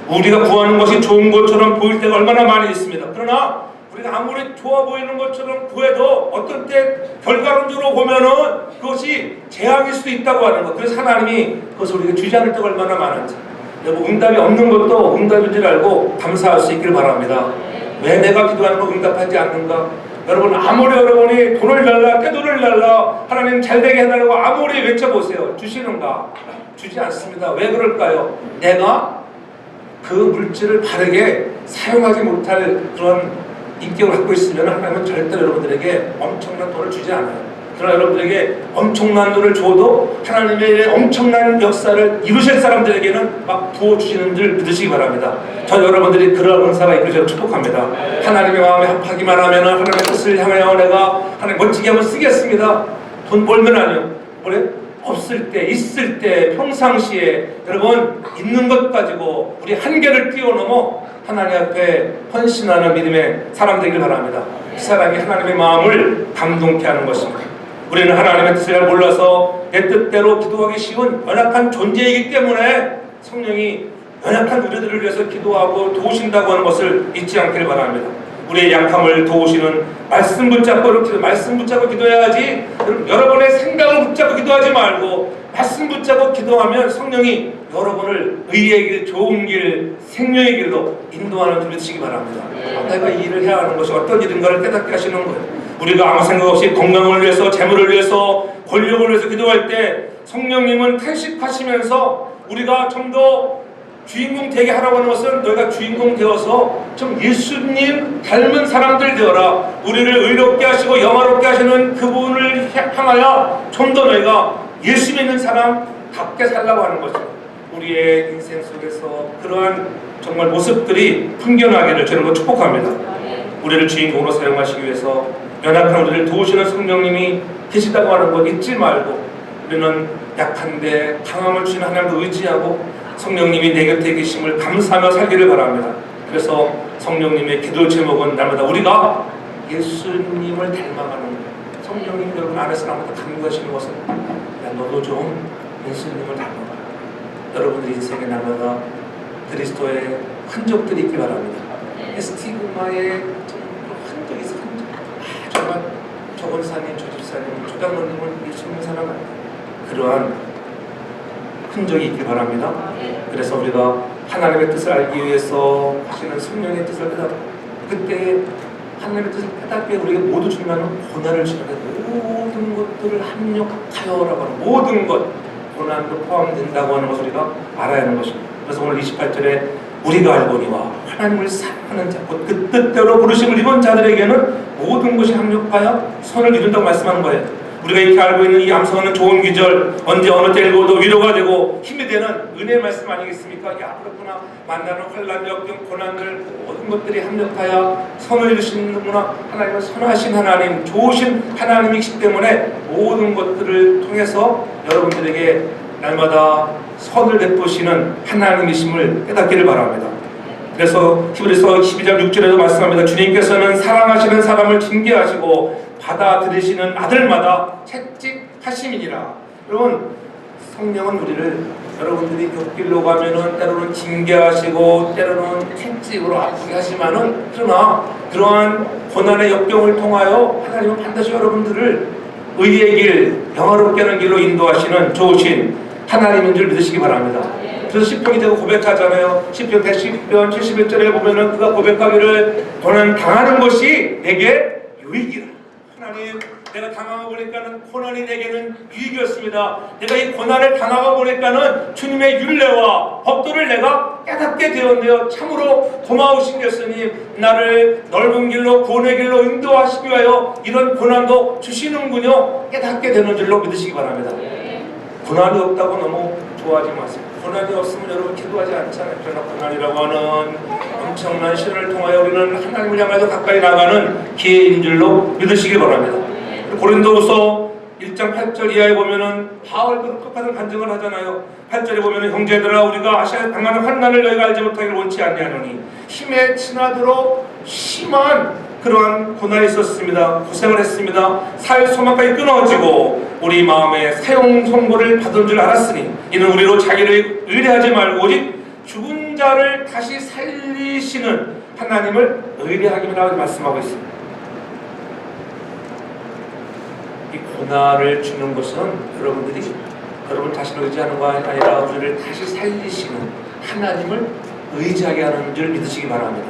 우리가 구하는 것이 좋은 것처럼 보일 때가 얼마나 많이 있습니다. 그러나 우리가 아무리 좋아 보이는 것처럼 구해도 어떤 때 결과론적으로 보면은 그것이 재앙일 수도 있다고 하는 것. 그래서 하나님이 그것을 우리에게 주지 않을 때가 얼마나 많은지, 여러분 응답이 없는 것도 응답인 줄 알고 감사할 수 있기를 바랍니다. 왜 내가 기도하는 거 응답하지 않는가? 여러분 아무리 여러분이 돈을 달라 떼돈을 달라 하나님 잘되게 해달라고 아무리 외쳐보세요. 주시는가? 주지 않습니다. 왜 그럴까요? 내가 그 물질을 바르게 사용하지 못할 그런 인격을 갖고 있으면 하나님은 절대로 여러분들에게 엄청난 돈을 주지 않아요. 그러나 여러분들에게 엄청난 돈을 줘도 하나님의 엄청난 역사를 이루실 사람들에게는 막 부어주시는 줄 믿으시기 바랍니다. 저 여러분들이 그런 은사가 있기를 축복합니다. 하나님의 마음에 합하기만 하면 하나님의 뜻을 향하여 내가 하나님 멋지게 한번 쓰겠습니다. 돈 벌면 아니요. 그래? 없을 때, 있을 때, 평상시에 여러분 있는 것 가지고 우리 한계를 뛰어넘어 하나님 앞에 헌신하는 믿음의 사람 되길 바랍니다. 그 사람이 하나님의 마음을 감동케 하는 것입니다. 우리는 하나님의 뜻을 잘 몰라서 내 뜻대로 기도하기 쉬운 연약한 존재이기 때문에 성령이 연약한 우리들을 위해서 기도하고 도우신다고 하는 것을 잊지 않기를 바랍니다. 우리의 약함을 도우시는 말씀 붙잡고 기도해야지. 여러분의 생각을 붙잡고 기도하지 말고 말씀 붙잡고 기도하면 성령이 여러분을 의의 길, 좋은 길, 생명의 길로 인도하는 줄 믿으시기 바랍니다. 내가 이 일을 해야 하는 것이 어떤 일인가를 깨닫게 하시는 거예요. 우리가 아무 생각 없이 건강을 위해서, 재물을 위해서, 권력을 위해서 기도할 때 성령님은 탄식하시면서 우리가 좀 더 주인공 되게 하라고 하는 것은 너희가 주인공 되어서 좀 예수님 닮은 사람들 되어라. 우리를 의롭게 하시고 영화롭게 하시는 그분을 향하여 좀 더 너희가 예수 믿는 사람답게 살라고 하는 것입니다. 우리의 인생 속에서 그러한 정말 모습들이 풍겨나기를 저는 축복합니다. 우리를 주인공으로 사용하시기 위해서 연약한 우리를 도우시는 성령님이 계시다고 하는 것 잊지 말고 우리는 약한데 강함을 주시는 하나님도 의지하고 성령님이 내 곁에 계심을 감사하며 살기를 바랍니다. 그래서 성령님의 기도 제목은 날마다 우리가 예수님을 닮아가는 거예요. 성령님 여러분 안에서 날마다 강구하시는 것은 야, 너도 좀 예수님을 닮아가. 여러분들 인생에 날마다 그리스도의 흔적들이 있기 바랍니다. 스티그마의 흔적이 있어. 정말 저 권사님, 저 집사님, 저 장로님은 예수님 사람 아니에요. 그러한 흔적이 있기 바랍니다. 그래서 우리가 하나님의 뜻을 알기 위해서 하시는 성령의 뜻을 깨닫고 그때 하나님의 뜻을 깨닫게 우리가 모두 주님은 고난을 주는데 모든 것들을 합력하여라고 하는 모든 것 고난도 포함된다고 하는 것을 우리가 알아야 하는 것입니다. 그래서 오늘 28절에 우리가 알거니와 하나님을 사랑하는 자, 그 뜻대로 부르심을 입은 자들에게는 모든 것이 합력하여 선을 이룬다고 말씀하는 거예요. 우리가 이렇게 알고 있는 이 암송하는 좋은 기절, 언제 어느 때 읽어도 위로가 되고 힘이 되는 은혜의 말씀 아니겠습니까? 야, 그렇구나. 만나는 환난, 역경, 고난들 모든 것들이 합력하여 선을 이루시는구나. 하나님은 선하신 하나님, 좋으신 하나님이시기 때문에 모든 것들을 통해서 여러분들에게 날마다 선을 베푸시는 하나님이심을 깨닫기를 바랍니다. 그래서 히브리서 12장 6절에도 말씀합니다. 주님께서는 사랑하시는 사람을 징계하시고 받아들이시는 아들마다 채찍하심이니라. 여러분, 성령은 우리를 여러분들이 곁길로 가면은 때로는 징계하시고 때로는 채찍으로 아프게 하시만은 그러나 그러한 고난의 역경을 통하여 하나님은 반드시 여러분들을 의의 길, 영화롭게 하는 길로 인도하시는 좋으신 하나님인 줄 믿으시기 바랍니다. 그래서 시편이 되고 고백하잖아요. 시편 110편 71절에 보면은 그가 고백하기를 너는 당하는 것이 내게 유익이라. 하나님, 내가 당하고 보니까는 고난이 내게는 유익이었습니다. 내가 이 고난을 당하고 보니까는 주님의 율례와 법도를 내가 깨닫게 되었네요. 참으로 고마우신 예수님, 나를 넓은 길로 구원의 길로 인도하시기 위하여 이런 고난도 주시는군요. 깨닫게 되는 줄로 믿으시기 바랍니다. 고난이 없다고 너무 좋아하지 마세요. 고난이 없으면 여러분 기도하지 않잖아요. 그러나 고난이라고 하는 엄청난 시련을 통하여 우리는 하나님을 향해서 가까이 나가는 기회인 줄로 믿으시기 바랍니다. 고린도후서 1장 8절 이하에 보면은 바울도 똑같은 간증을 하잖아요. 8절에 보면은 형제들아 우리가 아시아에 당하는 환난을 너희가 알지 못하기를 원치 아니하노니 힘에 지나도록 심한 그러한 고난이 있었습니다. 고생을 했습니다. 살 소망까지 끊어지고 우리 마음에 사형 선고를 받은 줄 알았으니 이는 우리로 자기를 의뢰하지 말고 오직 죽은 자를 다시 살리시는 하나님을 의뢰하기라고 말씀하고 있습니다. 이 고난을 주는 것은 여러분들이 여러분 자신을 의지하는 거 아니라 우리를 다시 살리시는 하나님을 의지하게 하는 줄 믿으시기 바랍니다.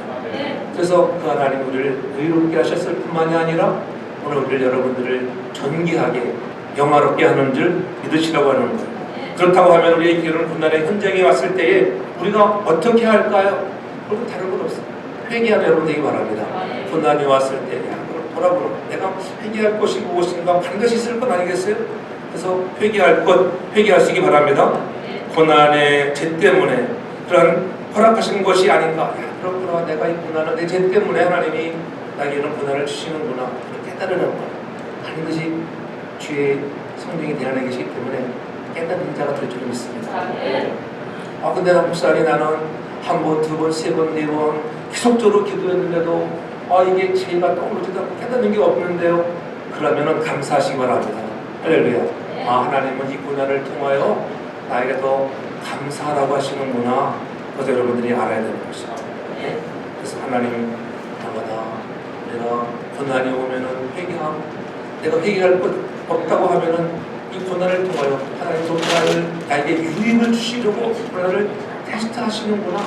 그래서 그 하나님 우리를 의롭게 하셨을 뿐만이 아니라 오늘 우리를 여러분들을 존귀하게 영화롭게 하는 줄 믿으시라고 하는 거예요. 그렇다고 하면 우리의 이런 고난의 현장에 왔을 때에 우리가 어떻게 할까요? 그건 다른 건 없어요. 회개하는 여러분 되기 바랍니다. 고난이 왔을 때 돌아보는 내가 회개할 것이 무엇인가 반드시 있을 것 아니겠어요? 그래서 회개할 것 회개하시기 바랍니다. 고난의 죄 때문에 그런 허락하신 것이 아닌가. 야, 그렇구나. 내가 이 고난은 내 죄 때문에 하나님이 나에게 이런 고난을 주시는구나. 깨달으는 것. 반드시 주의 성령이 대하는 것이기 때문에 깨닫는 자가 될 줄 믿습니다. 근데 목사님 나는 한 번, 두 번, 세 번, 네 번 계속적으로 기도했는데도 이게 죄가 떠오르지도 않고 깨닫는 게 없는데요. 그러면은 감사하시기 바랍니다. 할렐루야. 하나님은 이 고난을 통하여 나에게 더 감사하라고 하시는구나. 그래서 여러분들이 알아야 되는 것이죠. 그래서 하나님 나마다 내가 고난이 오면은 회개하고 내가 회개할 것 없다고 하면은 이 고난을 통하여 하나님 고난을 나에게 유익을 주시려고 고난을 테스트하시는구나.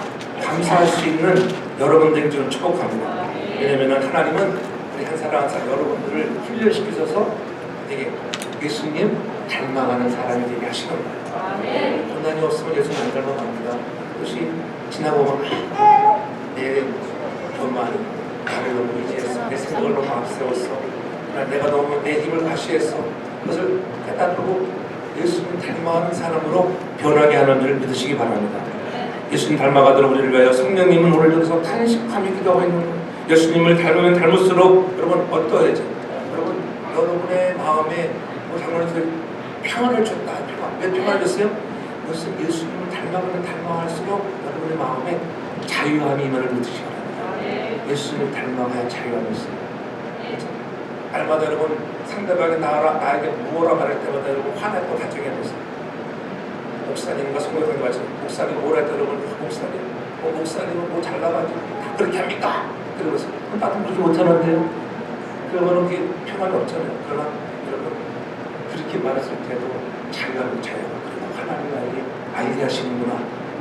감사할 수 있는 여러분들이 저는 축복합니다. 왜냐하면 하나님은 우리 한 사람 한 사람 여러분들을 훈련시키셔서 되게 예수님 닮아가는 사람이 되게 하시는 거예요. 고난이 없으면 예수님 안 닮아갑니다. 그것이 지나보면 내 것만 나를 너무 의지했어. 내 생각을 너무 앞세웠어. 내가 너무 내 힘을 과시했어. 그것을 깨닫고 예수님 닮아가는 사람으로 변하게 하는 줄 믿으시기 바랍니다. 예수님 닮아가도록 우리를 위하여 성령님은 오늘 여기서 탄식하며 기도하고 있는 거예요. 예수님을 닮으면 닮을수록 여러분 어떠해져? 여러분 여러분의 마음에 장로님께서 평안을 줬다. 왜 평안을 줬어요? 그것은 예수님을 닮아가면 닮아갈수록 여러분의 마음에 자유함이 임하는 믿으시기 바랍니다. 예수님을 닮아가야 자유함이 있어요. 날마다 여러분 상대방이 나에게 무엇라 말할 때마다 여러분 화냈고 다정해보세요. 목사님과 성도님 같이 목사님 뭐라 할 때 여러분 목사님은 뭐 잘나가지고 다 그렇게 합니까? 그러면서 나도 그렇게 못하는데요. 그러면 그게 평안이 없잖아요. 그러나 여러분 그렇게 말했을 때도 자유하고 그리고 하나님 나에게 알게 하시는구나.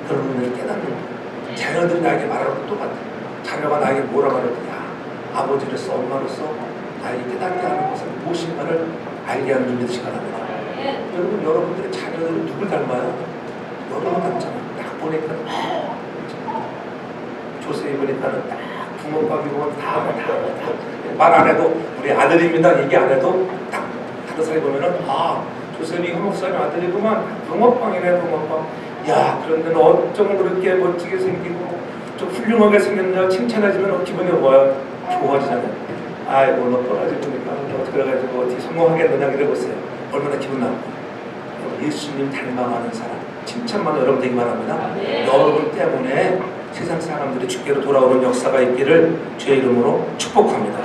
그런 분을 깨닫는 거예요. 자녀들이 나에게 말하는 것도 똑같아요. 자녀가 나에게 뭐라 말할 때 아버지로서 엄마로서 나에게 깨닫게 하는 것은 무엇인가를 알게 하는 줄 믿으시기 바랍니다. 여러분 여러분들의 자녀들은 누굴 닮아요? 여러분 닮잖아요. 딱 보니까 조세희 보니까는 딱 부모가 미국은 다 말 안 해도 우리 아들입니다 얘기 안 해도 딱 다른 사람이 보면은 조세희 목사님 아들이구만. 붕어빵이네 붕어빵. 야 그런데 너 어쩜 그렇게 멋지게 생기고 좀 훌륭하게 생겼냐 칭찬해주면 기분이 뭐야? 좋아지잖아요. 아이고 너 떨어지고 보니까 너 그래가지고 어떻게 성공하겠느냐 이래보세요. 얼마나 기분 나쁘고. 예수님 닮아가는 사람 칭찬만 여러분 되기만 합니다. 여러분 때문에 세상 사람들이 주께로 돌아오는 역사가 있기를 주의 이름으로 축복합니다.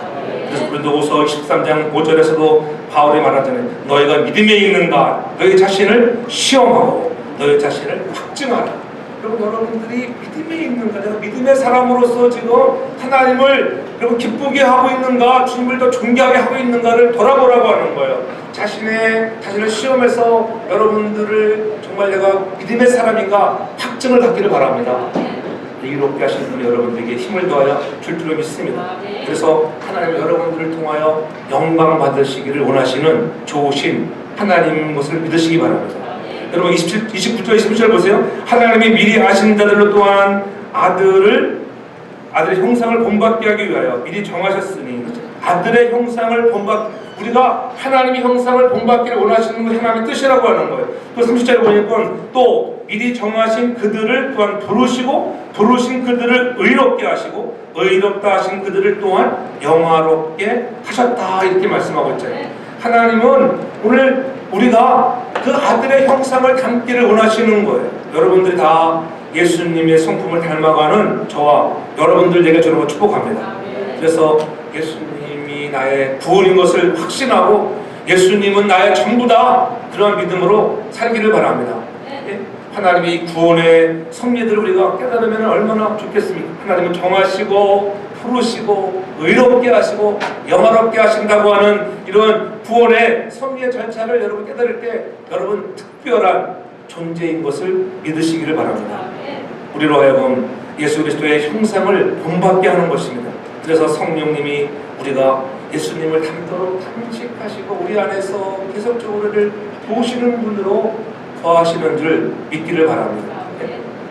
그래서 고린도후서 13장 5절에서도 바울이 말하잖아요. 너희가 믿음에 있는가 너희 자신을 시험하고 너희 자신을 확증하라. 여러분들이 믿음에 있는가 내가 믿음의 사람으로서 지금 하나님을 여러분 기쁘게 하고 있는가 주님을 더 존귀하게 하고 있는가를 돌아보라고 하는 거예요. 자신을 시험해서 여러분들을 정말 내가 믿음의 사람인가 확증을 갖기를 바랍니다. 이롭게 하신 분이 여러분들에게 힘을 더하여 줄 줄로 믿습니다. 그래서 하나님 여러분들을 통하여 영광 받으시기를 원하시는 좋으신 하나님인 것을 믿으시기 바랍니다. 여러분 29절 27절 보세요. 하나님이 미리 아신 자들로 또한 아들의 형상을 본받게 하기 위하여 미리 정하셨으니 아들의 형상을 우리가 하나님의 형상을 본받기를 원하시는 건 하나님의 뜻이라고 하는 거예요. 또 30절에 보니까 또 미리 정하신 그들을 또한 부르신 그들을 의롭게 하시고 의롭다 하신 그들을 또한 영화롭게 하셨다 이렇게 말씀하고 있잖아요. 하나님은 오늘 우리가 그 아들의 형상을 담기를 원하시는 거예요. 여러분들이 다 예수님의 성품을 닮아가는 저와 여러분들에게 저는 축복합니다. 그래서 예수님이 나의 구원인 것을 확신하고 예수님은 나의 전부다, 그런 믿음으로 살기를 바랍니다. 하나님이 구원의 섭리들을 우리가 깨달으면 얼마나 좋겠습니까? 하나님은 정하시고 부르시고 의롭게 하시고 영화롭게 하신다고 하는 이런 구원의 섭리의 절차를 여러분 깨달을 때 여러분 특별한 존재인 것을 믿으시기를 바랍니다. 우리로 하여금 예수 그리스도의 형상을 본받게 하는 것입니다. 그래서 성령님이 우리가 예수님을 닮도록 탐식하시고 우리 안에서 계속적으로 우리를 도우시는 분으로 거하시는 줄 믿기를 바랍니다.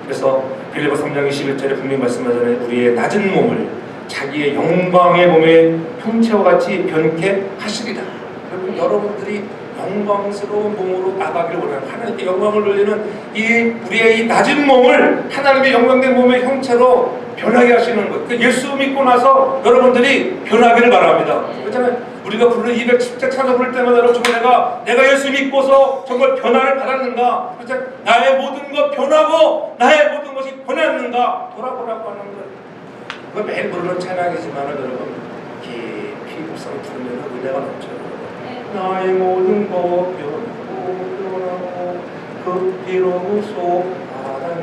그래서 빌립보서 3장 21절에 분명히 말씀하잖아요. 우리의 낮은 몸을 자기의 영광의 몸의 형체와 같이 변케 하시리라. 여러분, 여러분들이 영광스러운 몸으로 나가기를 원하는, 하나님께 영광을 돌리는 이 우리의 이 낮은 몸을 하나님의 영광된 몸의 형체로 변하게 하시는 것. 예수 믿고 나서 여러분들이 변하기를 바랍니다. 그렇잖아요. 우리가 부르는 210자 찬송 부를 때마다 여러분, 내가 예수 믿고서 정말 변화를 받았는가? 그렇잖아요. 나의 모든 것 변하고 나의 모든 것이 변했는가? 돌아보라고 하는 것. 그거 매일 부르는 찬양이지만 여러분, 깊이 묵상을 부르면 은혜가 넘쳐요. 나의 모든 것 변하고 그 비로소 바라네.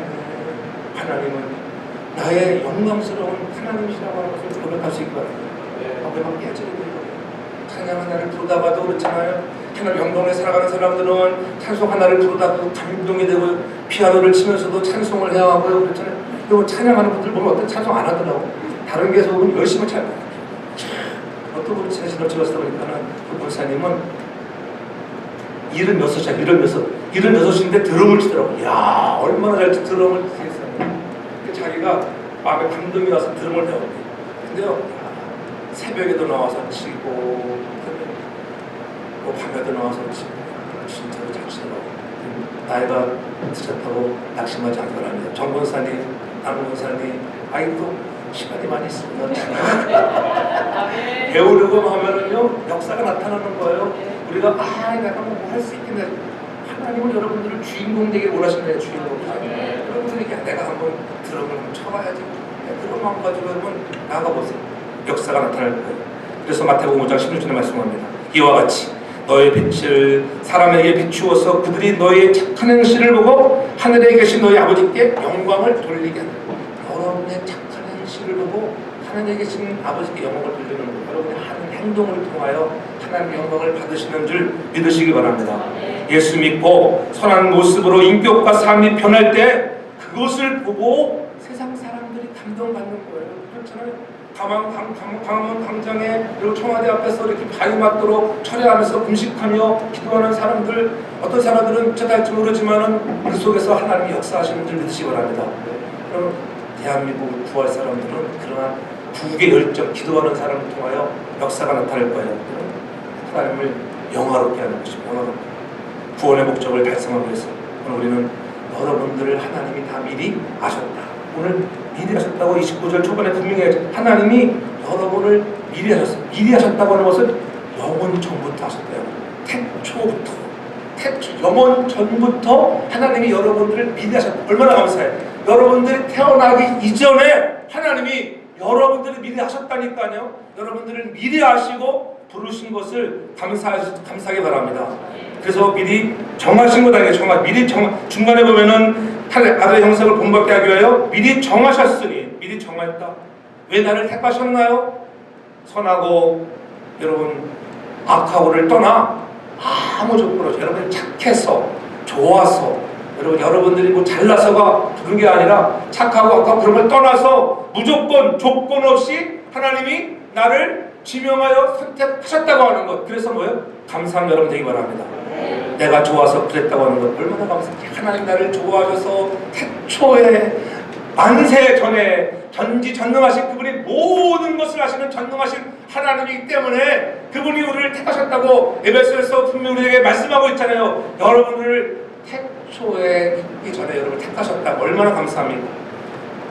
하나님은 나의 영광스러운 하나님이시라고 하는 것을 고백할 수 있기 바랍니다. 고백만 깨지게 되고 찬양 하나를 부르다가도 그렇잖아요. 하나님 영광에 살아가는 사람들은 찬송 하나를 부르다가도 감동이 되고 피아노를 치면서도 찬송을 해야 하고요. 그렇잖아요. 그리고 찬양하는 분들 보면 어떤 찬송 안 하더라고. 다른 교회에서 열심히 찬양해요. 어떤 분이 제신을 찍었다 보니까는 그 권사님은 76이야. 76인데 드럼을 치더라고. 이야, 얼마나 잘 드럼을 치겠어요. 자기가 마음에 감동이 와서 드럼을 배웠대. 근데요, 새벽에도 나와서 치고, 또 밤에도 나와서 치고, 진짜로 잘 치더라고. 나이가 드셨다고 낙심하지 않더라고요. 정 권사님, 남 권사님, 아직도 시간이 많이 있습니다. 배우려고 하면은요, 역사가 나타나는 거예요. 우리가 내가 뭐 할 수 있겠네. 하나님은 여러분들을 주인공 되게 원하신다요. 주인공. 여러분들이 내가 한번 드럼을 한번 쳐봐야지. 그런 마음 가지고 여러분 나가보세요. 역사가 나타날 거예요. 그래서 마태복음 5장 16절에 말씀합니다. 이와 같이 너의 빛을 사람에게 비추어서 그들이 너의 착한 행실을 보고 하늘에 계신 너희 아버지께 영광을 돌리게 한다. 여러분의 착한 행실을 보고 하늘에 계신 아버지께 영광을 돌리는 것, 여러분의 하는 행동을 통하여 하나님의 영광을 받으시는 줄 믿으시기 바랍니다. 예수 믿고 선한 모습으로 인격과 삶이 변할 때 그것을 보고 세상 사람들이 감동받는 거예요. 그렇잖아요. 강원 광장에 그리고 청와대 앞에서 이렇게 바위 맞도록 철회하면서 금식하며 기도하는 사람들, 어떤 사람들은 어쩌다 모르지만은 그 속에서 하나님이 역사하시는 줄 믿으시기 바랍니다. 그럼 대한민국을 구할 사람들은 그러한 국의 열정, 기도하는 사람을 통하여 역사가 나타날 거예요. 하나님을 영화롭게 하는 것입니다. 영화롭게. 구원의 목적을 달성하기 위해서 오늘 우리는 여러분들을 하나님이 다 미리 아셨다. 오늘 미리 하셨다고 29절 초반에 분명히 하나님이 여러분을 미리 하셨어요. 미리 하셨다고 하는 것은 영원 전부터 하셨대요. 태초부터. 영원 전부터 하나님이 여러분들을 미리 하셨다. 얼마나 감사해요. 여러분들이 태어나기 이전에 하나님이 여러분들을 미리 하셨다니까요. 여러분들을 미리 아시고 부르신 것을 감사하기 바랍니다. 그래서 미리 정하신 것 아니에요. 미리 중간에 보면은 아들의 형상을 본받게 하기 위하여 미리 정하셨으니, 미리 정했다. 왜 나를 택하셨나요? 선하고 여러분 악하고를 떠나 아무 조건 없이 여러분이 착해서 좋아서 여러분들이 뭐 잘나서가 그런 게 아니라 착하고 악하고 그런 걸 떠나서 무조건 조건 없이 하나님이 나를 지명하여 선택하셨다고 하는 것. 그래서 뭐예요? 감사한 여러분 되기 바랍니다. 내가 좋아서 그랬다고 하는 것 얼마나 감사해요. 하나님 나를 좋아하셔서 태초에 만세 전에 전지전능하신 그분이 모든 것을 아시는 전능하신 하나님이기 때문에 그분이 우리를 택하셨다고 에베소에서 분명히 우리에게 말씀하고 있잖아요. 여러분을 태초에 있기 전에 여러분을 택하셨다. 얼마나 감사합니까?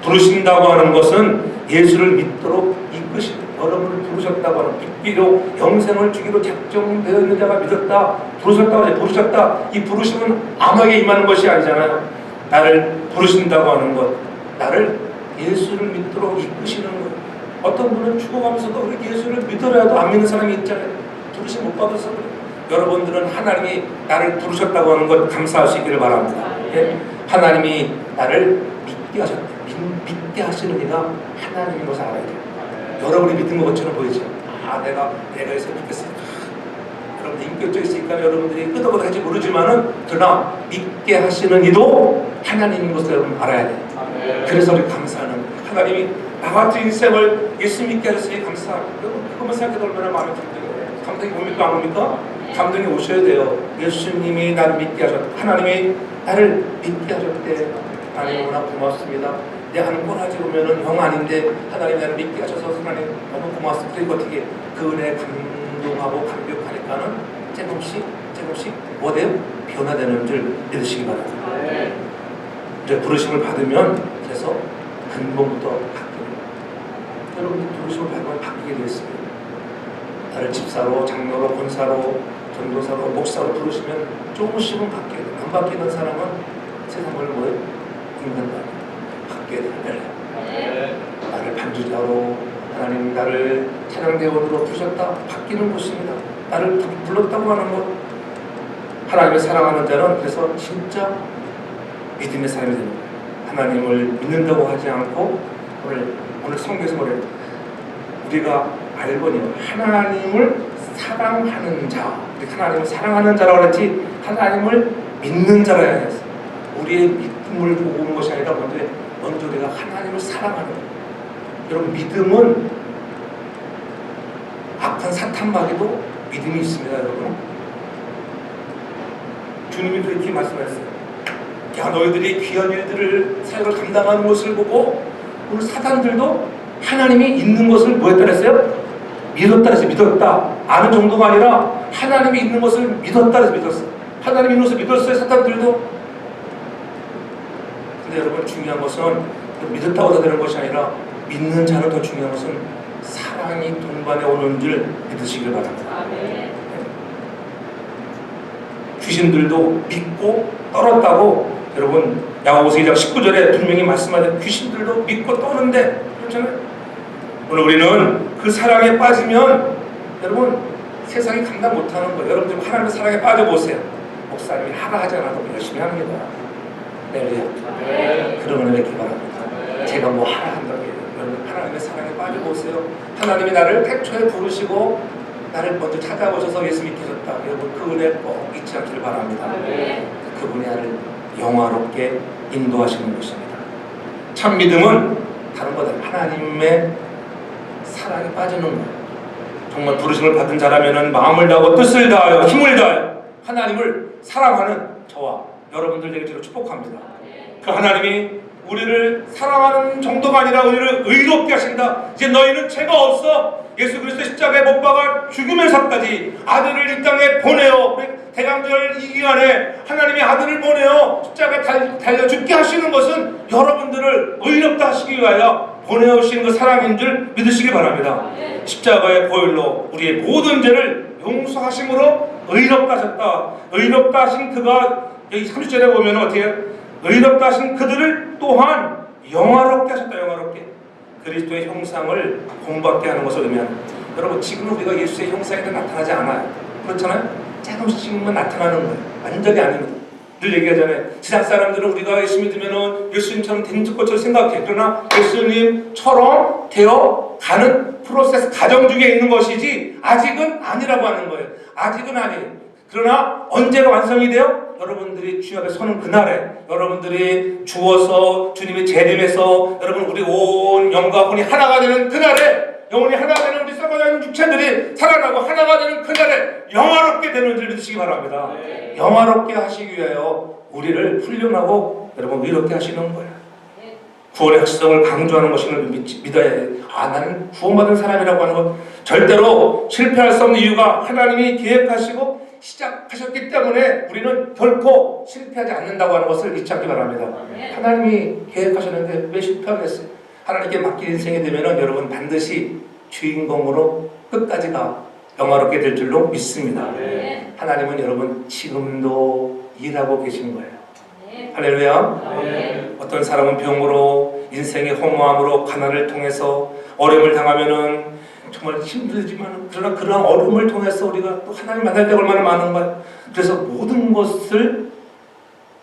부르신다고 하는 것은 예수를 믿도록 이끄십니다. 여러분을 부르셨다고 하는 믿기로 영생을 주기로 작정되어 있는 자가 믿었다, 부르셨다고 하지, 부르셨다. 이 부르심은 암하게 임하는 것이 아니잖아요. 나를 부르신다고 하는 것, 나를 예수를 믿도록 이끄시는 것. 어떤 분은 죽어가면서도 우리 예수를 믿으라도 안 믿는 사람이 있잖아요. 부르심 못 받아서 그래요. 여러분들은 하나님이 나를 부르셨다고 하는 것 감사하시기를 바랍니다. 예? 하나님이 나를 믿게 하셨다. 믿게 하시는 이가 하나님인 것을 알아야 돼요. 여러분이 믿은 것처럼 보이죠. 내가 예수 믿겠어. 여러분들 인격적이 있으니까 여러분들이 끄덕끄덕 할지 모르지만은 그러나 믿게 하시는 이도 하나님인 것을 여러분 알아야 돼요. 그래서 우리 감사하는 거예요. 하나님이 나 같은 인생을 예수 믿게 하셨으니 감사합니다. 여러분 그것만 생각해도 얼마나 마음이 감동해요. 감동이 옵니까 안 옵니까? 감동이 오셔야 돼요. 예수님이 나를 믿게 하셨다. 하나님이 나를 믿게 하셨대. 하나님 너무나 고맙습니다. 내 하는 꼴 하지 보면은 영 아닌데 하나님 나를 믿게 하셔서 하나님 너무 고맙습니다. 그리고 어떻게 그 은혜에 감동하고 감격하니까는 조금씩 뭐돼요? 변화되는 줄 믿으시기 바랍니다. 이제 부르심을 받으면 그래서 근본부터 바뀌어요. 여러분들 부르심을 받으면 바뀌게 되었습니다. 나를 집사로, 장로로, 권사로, 전도사로, 목사로 부르시면 조금씩은 바뀌어요. 안 바뀌는 사람은 세상을 뭐예요? 인간다. 바뀌어야 되는 나를 반주자로 하나님 나를 찬양대원으로 부르셨다. 바뀌는 것입니다. 나를 불렀다고 하는 것. 하나님을 사랑하는 자는 그래서 진짜 믿음의 사람이 됩니다. 하나님을 믿는다고 하지 않고 오늘 성경에서 뭐래요? 우리가 알거니와 하나님을 사랑하는 자. 하나님을 사랑하는 자라고 그랬지 하나님을 믿는 자라 해야겠어. 우리의 믿음을 보고 오는 것이 아니라 먼저 우리가 하나님을 사랑하는 거예요. 여러분 믿음은 악한 사탄마귀도 믿음이 있습니다. 여러분 주님이 그렇게 말씀하셨어요. 야 너희들이 귀한 일들을 사역을 감당하는 것을 보고 오늘 사탄들도 하나님이 있는 것을 뭐했다 그랬어요? 믿었다 그랬어요. 믿었다. 아는 정도가 아니라 하나님이 있는 것을 믿었다 그래서 믿었어요. 하나님이 있는 것을 믿었어요. 사탄들도. 근데 여러분 중요한 것은 믿었다고 다 되는 것이 아니라 믿는 자는 더 중요한 것은 사랑이 동반해 오는 줄 믿으시길 바랍니다. 네. 귀신들도 믿고 떨었다고 여러분 야고보서 2장 19절에 분명히 말씀하는 귀신들도 믿고 떠는데 그렇잖아요. 오늘 우리는 그 사랑에 빠지면 여러분 세상이 감당 못하는 거예요. 여러분 좀 하나님의 사랑에 빠져보세요. 목사님이 하라 하지 않아도 열심히 합니다. 네. 그러면 이렇게 바랍니다. 제가 뭐 하라 한다고 해요. 여러분 하나님의 사랑에 빠져보세요. 하나님이 나를 태초에 부르시고 나를 먼저 찾아오셔서 예수 믿게 하셨다. 여러분 그 은혜 꼭 잊지 않기를 바랍니다. 그분이 나를 영화롭게 인도하시는 것입니다. 참 믿음은 다른 거다. 하나님의 사랑에 빠지는 거예요. 정말 부르심을 받은 자라면 마음을 다하고 뜻을 다하여 힘을 다하여 하나님을 사랑하는 저와 여러분들 되기를 축복합니다. 그 하나님이 우리를 사랑하는 정도가 아니라 우리를 의롭게 하신다. 이제 너희는 죄가 없어. 예수 그리스도 십자가에 못 박아 죽으면서까지 아들을 이 땅에 보내어 대강절 이 기간에 하나님이 아들을 보내어 십자가에 달려 죽게 하시는 것은 여러분들을 의롭다 하시기 위하여 보내오시는 그 사랑인 줄 믿으시기 바랍니다. 십자가의 보혈로 우리의 모든 죄를 용서하심으로 의롭다 하셨다. 의롭다 하신 그가 여기 30절에 보면 어떻게 의롭다 하신 그들을 또한 영화롭게 하셨다. 영화롭게 그리스도의 형상을 본받게 하는 것을 의미합니다. 여러분 지금 우리가 예수의 형상이 나타나지 않아요. 그렇잖아요. 조금씩만 나타나는 거예요. 완전히 아닙니다. 늘 얘기하잖아요. 세상 사람들은 우리가 예수 믿으면 예수님처럼 된 것처럼 생각해. 그러나 예수님처럼 되어 가는 프로세스 과정 중에 있는 것이지 아직은 아니라고 하는 거예요. 아직은 아니에요. 그러나 언제가 완성이 돼요? 여러분들이 주 앞에 서는 그날에 여러분들이 주어서 주님의 재림에서 여러분 우리 온 영과 혼이 하나가 되는 그날에 영혼이 하나가 되는 우리 썩어가는 육체들이 살아나고 하나가 되는 그날에 영화롭게 되는 줄 믿으시기 바랍니다. 영화롭게 하시기 위하여 우리를 훈련하고 여러분 의롭게 하시는 거예요. 구원의 확실성을 강조하는 것을 믿어야 해요. 나는 구원받은 사람이라고 하는 것 절대로 실패할 수 없는 이유가 하나님이 계획하시고 시작하셨기 때문에 우리는 결코 실패하지 않는다고 하는 것을 잊지 않기 바랍니다. 하나님이 계획하셨는데 왜 실패하겠어요? 하나님께 맡긴 인생이 되면 여러분 반드시 주인공으로 끝까지가 영화롭게 될 줄로 믿습니다. 네. 하나님은 여러분 지금도 일하고 계신 거예요. 할렐루야. 네. 어떤 사람은 병으로, 인생의 허무함으로, 가난을 통해서 어려움을 당하면은 정말 힘들지만, 그러나 그런 어려움을 통해서 우리가 또 하나님 만날 때가 얼마나 많은가요? 그래서 모든 것을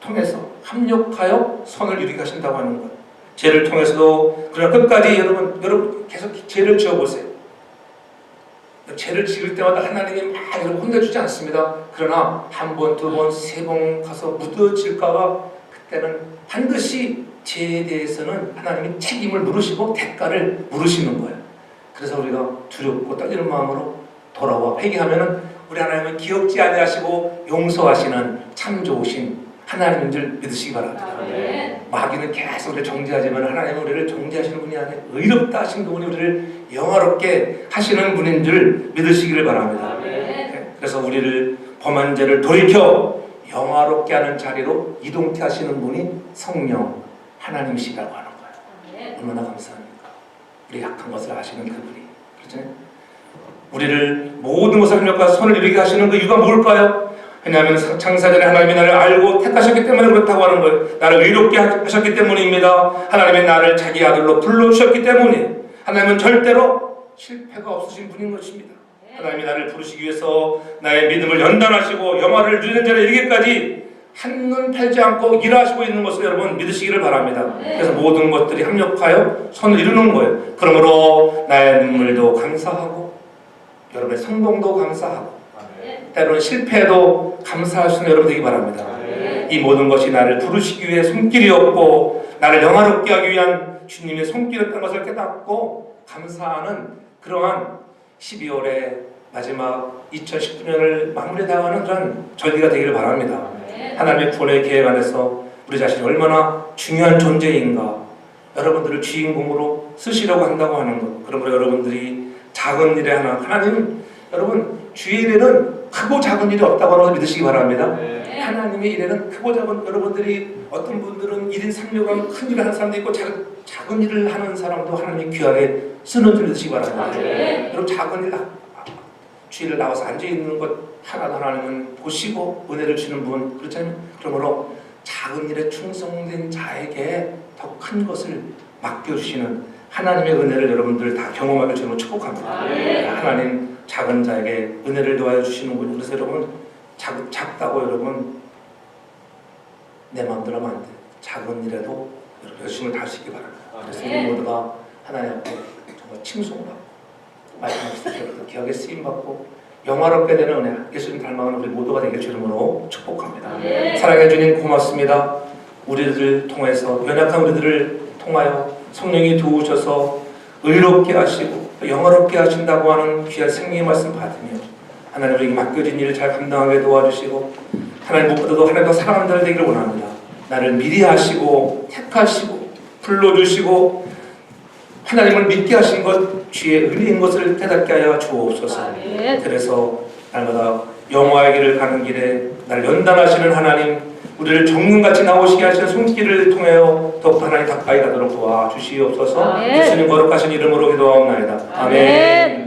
통해서 합력하여 선을 이루게 하신다고 하는 거예요. 죄를 통해서도. 그러나 끝까지 여러분 계속 죄를 지어보세요. 죄를 지을 때마다 하나님이 막 여러분 혼내주지 않습니다. 그러나 한 번, 두 번, 세 번 가서 묻어질까봐 그때는 반드시 죄에 대해서는 하나님이 책임을 물으시고 대가를 물으시는 거예요. 그래서 우리가 두렵고 떨리는 마음으로 돌아와 회개하면은 우리 하나님은 기억지 아니하시고 용서하시는 참 좋으신 하나님인 줄 믿으시기 바랍니다. 마귀는 계속 우리를 정죄하지만 하나님은 우리를 정죄하시는 분이 아니라 의롭다 하신 그분이 우리를 영화롭게 하시는 분인 줄 믿으시기를 바랍니다. 그래서 우리를 범한 죄를 돌이켜 영화롭게 하는 자리로 이동케 하시는 분이 성령 하나님이시라고 하는 거예요. 얼마나 감사합니까? 우리 약한 것을 아시는 그분이. 그렇죠? 우리를 모든 것을 합력하여 손을 이루게 하시는 그 이유가 뭘까요? 왜냐하면 창세전에 하나님이 나를 알고 택하셨기 때문에 그렇다고 하는 거예요. 나를 의롭게 하셨기 때문입니다. 하나님이 나를 자기 아들로 불러주셨기 때문에. 하나님은 절대로 실패가 없으신 분인 것입니다. 하나님이 나를 부르시기 위해서 나의 믿음을 연단하시고 영화를 누리는 자를 이르기까지 한눈 팔지 않고 일하시고 있는 것을 여러분 믿으시기를 바랍니다. 그래서 모든 것들이 합력하여 선을 이루는 거예요. 그러므로 나의 눈물도 감사하고 여러분의 성공도 감사하고 때로는 실패에도 감사하시는 여러분 되기 바랍니다. 이 모든 것이 나를 부르시기 위해 손길이었고 나를 영화롭게 하기 위한 주님의 손길이었다는 것을 깨닫고 감사하는 그러한 12월의 마지막 2019년을 마무리당하는 그런 절기가 되기를 바랍니다. 하나님의 구원의 계획 안에서 우리 자신이 얼마나 중요한 존재인가 여러분들을 주인공으로 쓰시려고 한다고 하는 것. 그러므로 여러분들이 작은 일에 하나님 여러분 주의 일에는 크고 작은 일이 없다고 하는 것을 믿으시기 바랍니다. 하나님의 일에는 크고 작은 여러분들이 어떤 분들은 1인 3료간 큰 일을 하는 사람도 있고 작은 일을 하는 사람도 하나님이 귀하게 쓰는 줄 믿으시기 바랍니다. 여러분 작은 일 주일을 나와서 앉아있는 것 하나도 하나님은 보시고 은혜를 주시는 분 그렇잖아요. 그러므로 작은 일에 충성된 자에게 더 큰 것을 맡겨주시는 하나님의 은혜를 여러분들 다 경험하게 저는 축복합니다. 하나님 작은 자에게 은혜를 도와여 주시는군요. 그래서 여러분 작다고 여러분 내 마음대로 하면 안 돼요. 작은 일에도 여러분 열심을 다하시기 바랍니다. 그래서 우리 모두가 하나님 앞에 정말 칭송받고 말씀하시는 기억에 쓰임받고 영화롭게 되는 은혜 예수님 닮아가는 우리 모두가 되길 주님으로 축복합니다. 사랑해 주님 고맙습니다. 우리들을 통해서 연약한 우리들을 통하여 성령이 도우셔서 의롭게 하시고 영화롭게 하신다고 하는 귀한 생명의 말씀 받으며 하나님 우리에게 맡겨진 일을 잘 감당하게 도와주시고 하나님 무엇보다도 하나님 더 사랑하는 자를 되기를 원합니다. 나를 미리 하시고 택하시고 불러주시고 하나님을 믿게 하신 것 주의 의리인 것을 깨닫게 하여 주옵소서. 그래서 날마다 영화의 길을 가는 길에 나를 연단하시는 하나님 우리를 정금같이 나오시게 하시는 손길을 통하여 더욱 하나님 가까이 가도록 도와주시옵소서. 예수님 거룩하신 이름으로 기도하옵나이다. 아멘.